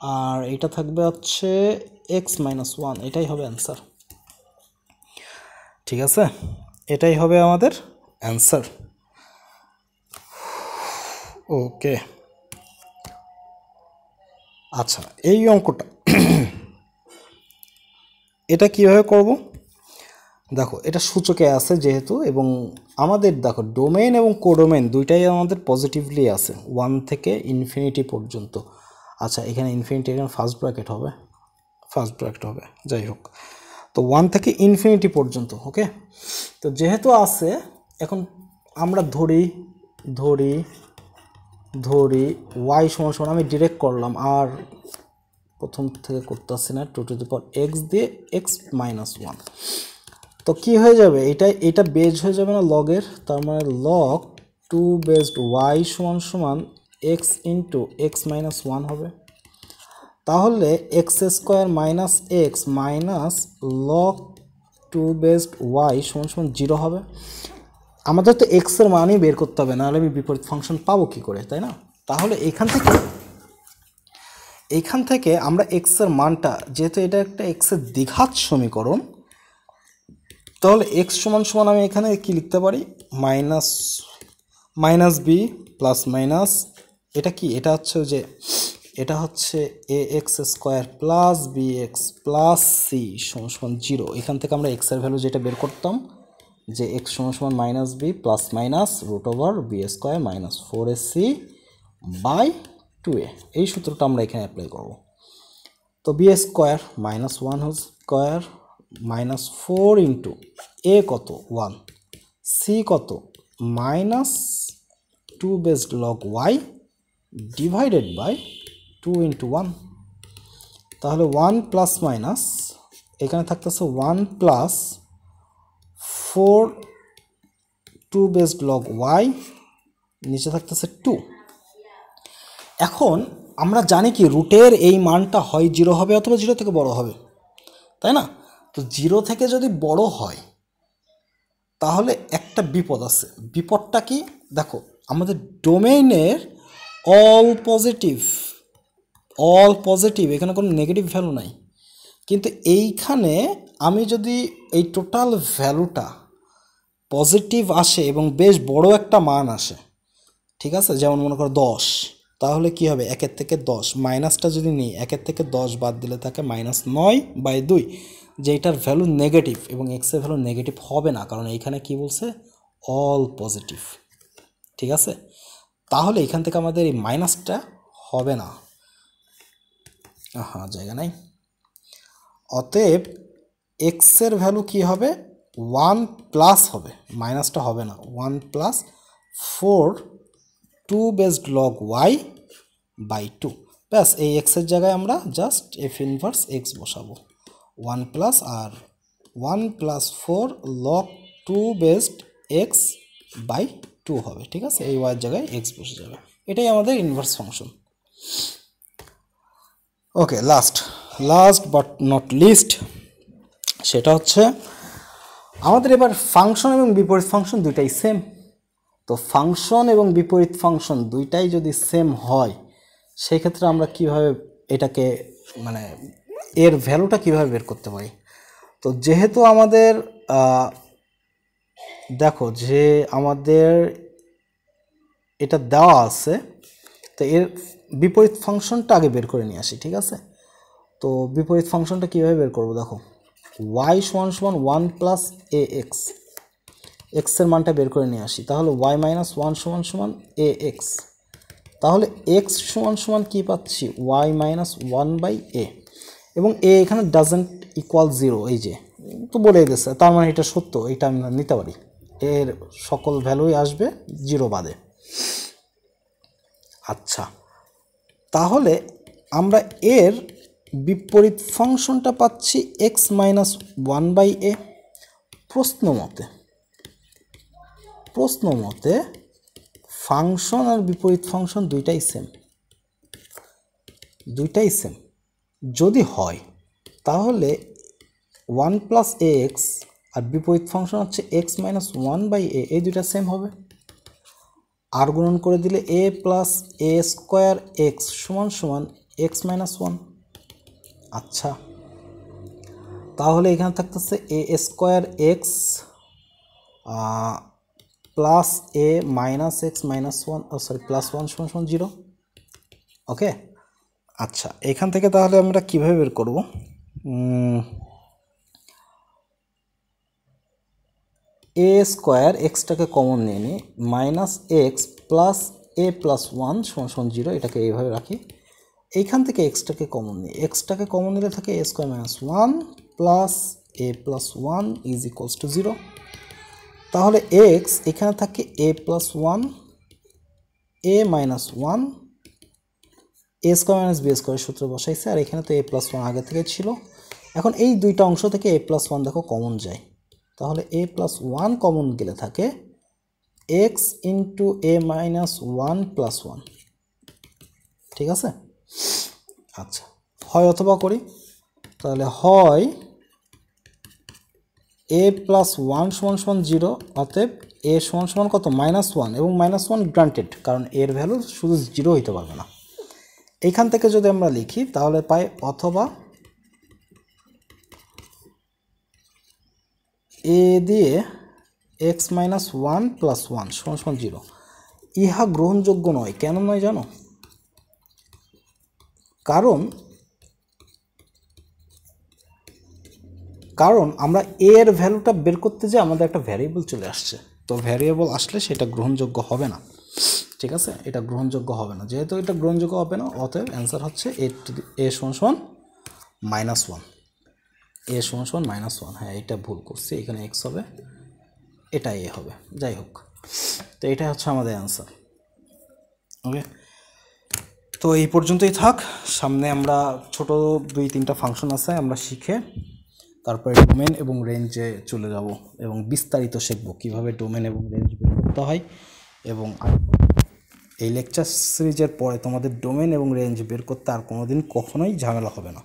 আর এটা থাকবে হচ্ছে x - 1, এটাই হবে অ্যান্সার। ঠিক আছে, এটাই হবে আমাদের অ্যান্সার। ওকে, আচ্ছা এই অঙ্কটা এটা কিভাবে করব, দেখো এটা সূচকে আছে যেহেতু, এবং আমাদের দেখো ডোমেইন এবং কোডোমেইন দুইটাই আমাদের পজিটিভলি আছে 1 থেকে ইনফিনিটি পর্যন্ত। আচ্ছা এখানে ইনফিনিটি, এখানে ফার্স্ট ব্র্যাকেট হবে, যাই হোক। তো 1 থেকে ইনফিনিটি পর্যন্ত, ওকে। তো যেহেতু আছে, এখন আমরা ধরি y সমান সমান, আমি ডিরেক্ট করলাম আর প্রথম থেকে করতেছি না, 2x দিয়ে x মাইনাস 1। তো কি হয়ে যাবে, এটা বেজ হয়ে যাবে না লগের, তার মানে লগ 2 বেসড y সমান সমান x ইন্টু x মাইনাস 1 হবে। তাহলে x square minus x minus log 2 based y সমান সমান 0 হবে। আমাদের তো x এর মানই বের করতে হবে, নাহলে আমি বিপরীত ফাংশন পাবো কি করে, তাই না? তাহলে এইখান থেকে আমরা x এর মানটা, যেহেতু এটা একটা x এর দ্বিঘাত সমীকরণ, তাহলে x সমান সমান আমি এখানে কি লিখতে পারি, মাইনাস বি প্লাস মাইনাস, এটা কি, এটা হচ্ছে a x square plus b x plus c সমান সমান 0। এখান থেকে আমরা এক্স এর ভ্যালু যেটা বের করতাম, যে এক্স সমান সমান minus b plus minus root over b square minus 4ac by 2a, এই সূত্রটা আমরা এখানে অ্যাপ্লাই করব। তো b square minus 1 whole square minus 4 into a কত 1, সি কত minus 2 based log y divided by 2 into 1। তাহলে 1 প্লাস মাইনাস, এখানে থাকতেছে 1 প্লাস 4 2 বেসড লগ ওয়াই, নিচে থাকতেছে 2। এখন আমরা জানি কি রুটের এই মানটা হয় 0 হবে অথবা 0 থেকে বড় হবে, তাই না? তো 0 থেকে যদি বড় হয় তাহলে একটা বিপদ আছে। বিপদটা কি, দেখো আমাদের ডোমেইনের অল পজিটিভ, এখানে কোনো নেগেটিভ ভ্যালু নাই। কিন্তু এইখানে আমি যদি এই টোটাল ভ্যালুটা পজিটিভ আসে এবং বেশ বড় একটা মান আসে, ঠিক আছে, যেমন মনে করো 10, তাহলে কি হবে, 1 থেকে 10 মাইনাসটা যদি নিই, 1 থেকে 10 বাদ দিলে থাকে -9/2, যেটার ভ্যালু নেগেটিভ, এবং এক্স এর ভ্যালু নেগেটিভ হবে না, কারণ এইখানে কি বলছে, অল পজিটিভ, ঠিক আছে। তাহলে এখান থেকে আমাদের এই মাইনাসটা হবে না, জায়গা নাই। অতএব এক্স এর ভ্যালু কি হবে, 1 প্লাস হবে, মাইনাসটা হবে না, 1 plus 4 2 based log y by 2। ব্যাস, এই এক্সের জায়গায় আমরা জাস্ট এফ ইনভার্স এক্স বসাবো, 1 প্লাস আর 1 plus 4 log 2 based x by 2 হবে, ঠিক আছে। এই ওয়াইয়ের জায়গায় এক্স বসে যাবে, এটাই আমাদের inverse function. Okay, last but not list, সেটা হচ্ছে আমাদের এবার ফাংশন এবং বিপরীত ফাংশন দুইটাই সেম। তো ফাংশন এবং বিপরীত ফাংশন দুইটাই যদি সেম হয়, সেই ক্ষেত্রে আমরা কিভাবে এটাকে, মানে এর ভ্যালুটা কিভাবে বের করতে পারি। তো যেহেতু আমাদের দেখো যে আমাদের এটা দেওয়া আছে, তো এর বিপরীত ফাংশনটা আগে বের করে নিয়ে আসি, ঠিক আছে। তো বিপরীত ফাংশনটা কীভাবে বের করবো, দেখো y সমান সমান 1 প্লাস এ এক্স, এক্সের মানটা বের করে নিয়ে আসি, তাহলে y মাইনাস 1 সমান সমান এ এক্স, তাহলে এক্স সমান সমান কী পাচ্ছি, y মাইনাস 1/a, এবং এ এখানে ডাজেন্ট ইকুয়াল 0, এই যে তো বলে দিয়েছে, তার মানে এটা সত্য, এটা আমরা নিতে পারি, এর সকল ভ্যালুই আসবে 0 বাদে। আচ্ছা, তাহলে আমরা এর বিপরীত ফাংশনটা পাচ্ছি x মাইনাস 1/a। প্রশ্ন মতে ফাংশন আর বিপরীত ফাংশন দুইটাই সেম যদি হয়, তাহলে 1 প্লাস এ এক্স আর বিপরীত ফাংশন হচ্ছে x মাইনাস 1/a, এই দুইটা সেম হবে। আর গুণন করে দিলে a plus A square x সমান সমান x মাইনাস 1। আচ্ছা, তাহলে এখানে থাকতেছে এ স্কোয়ার এক্স প্লাস এ মাইনাস এক্স মাইনাস 1, প্লাস 1 সমান সমান 0, ওকে। আচ্ছা, এখান থেকে তাহলে আমরা কীভাবে বের করব, এ স্কোয়ার এক্সটাকে কমন নিয়ে নিই, minus x plus a plus one সমান সমান জিরো, এটাকে এইভাবে রাখি। এইখান থেকে এক্সটাকে কমন নিই, এক্সটাকে কমন নিলে থাকে a square minus one plus a plus one is equals to zero. তাহলে এক্স এখানে থাকে a plus one, a minus one, a square minus b স্কোয়ারের সূত্র বসাইছে, আর এখানে তো এ প্লাস ওয়ান আগে থেকে ছিল। এখন এই দুইটা অংশ থেকে এ প্লাস ওয়ান দেখো কমন যায়, তাহলে এ প্লাস ওয়ান কমন গেলে থাকে এক্স ইন্টু এ মাইনাস ওয়ান প্লাস ওয়ান। ঠিক আছে, আচ্ছা হয় অথবা করি, তাহলে হয় এ প্লাস ওয়ান সমান সমান জিরো, অতএব এ সমান সমান কত মাইনাস ওয়ান, এবং মাইনাস ওয়ান গ্রান্টেড, কারণ এর ভ্যালু শুধু জিরো হইতে পারবে না। এইখান থেকে যদি আমরা লিখি তাহলে পাই অথবা এ দিয়ে x minus one plus one সমান সমান জিরো। ইহা গ্রহণযোগ্য নয়। কেন নয় জানো? কারণ আমরা এর ভ্যালুটা বের করতে যে আমাদের একটা ভ্যারিয়েবল চলে আসছে, তো ভ্যারিয়েবল আসলে সেটা গ্রহণযোগ্য হবে না। ঠিক আছে, এটা গ্রহণযোগ্য হবে না, যেহেতু এটা গ্রহণযোগ্য হবে না, অতএব অ্যান্সার হচ্ছে এ সমান সমান মাইনাস ওয়ান, এ সমান সমান মাইনাস ওয়ান। হ্যাঁ, এটা ভুল করছি, এখানে এক্স হবে, এটা এ হবে, যাই হোক। তো এটাই হচ্ছে আমাদের অ্যান্সার। ওকে, তো এই পর্যন্তই থাক। সামনে আমরা ছোট 2-3টা ফাংশন আছে, আমরা শিখে তারপরে ডোমেন এবং রেঞ্জে চলে যাব এবং বিস্তারিত শিখব কীভাবে ডোমেন এবং রেঞ্জ বের করতে হয়। এবং এই লেকচার সিরিজের পরে তোমাদের ডোমেন এবং রেঞ্জ বের করতে আর কোনোদিন কখনোই ঝামেলা হবে না।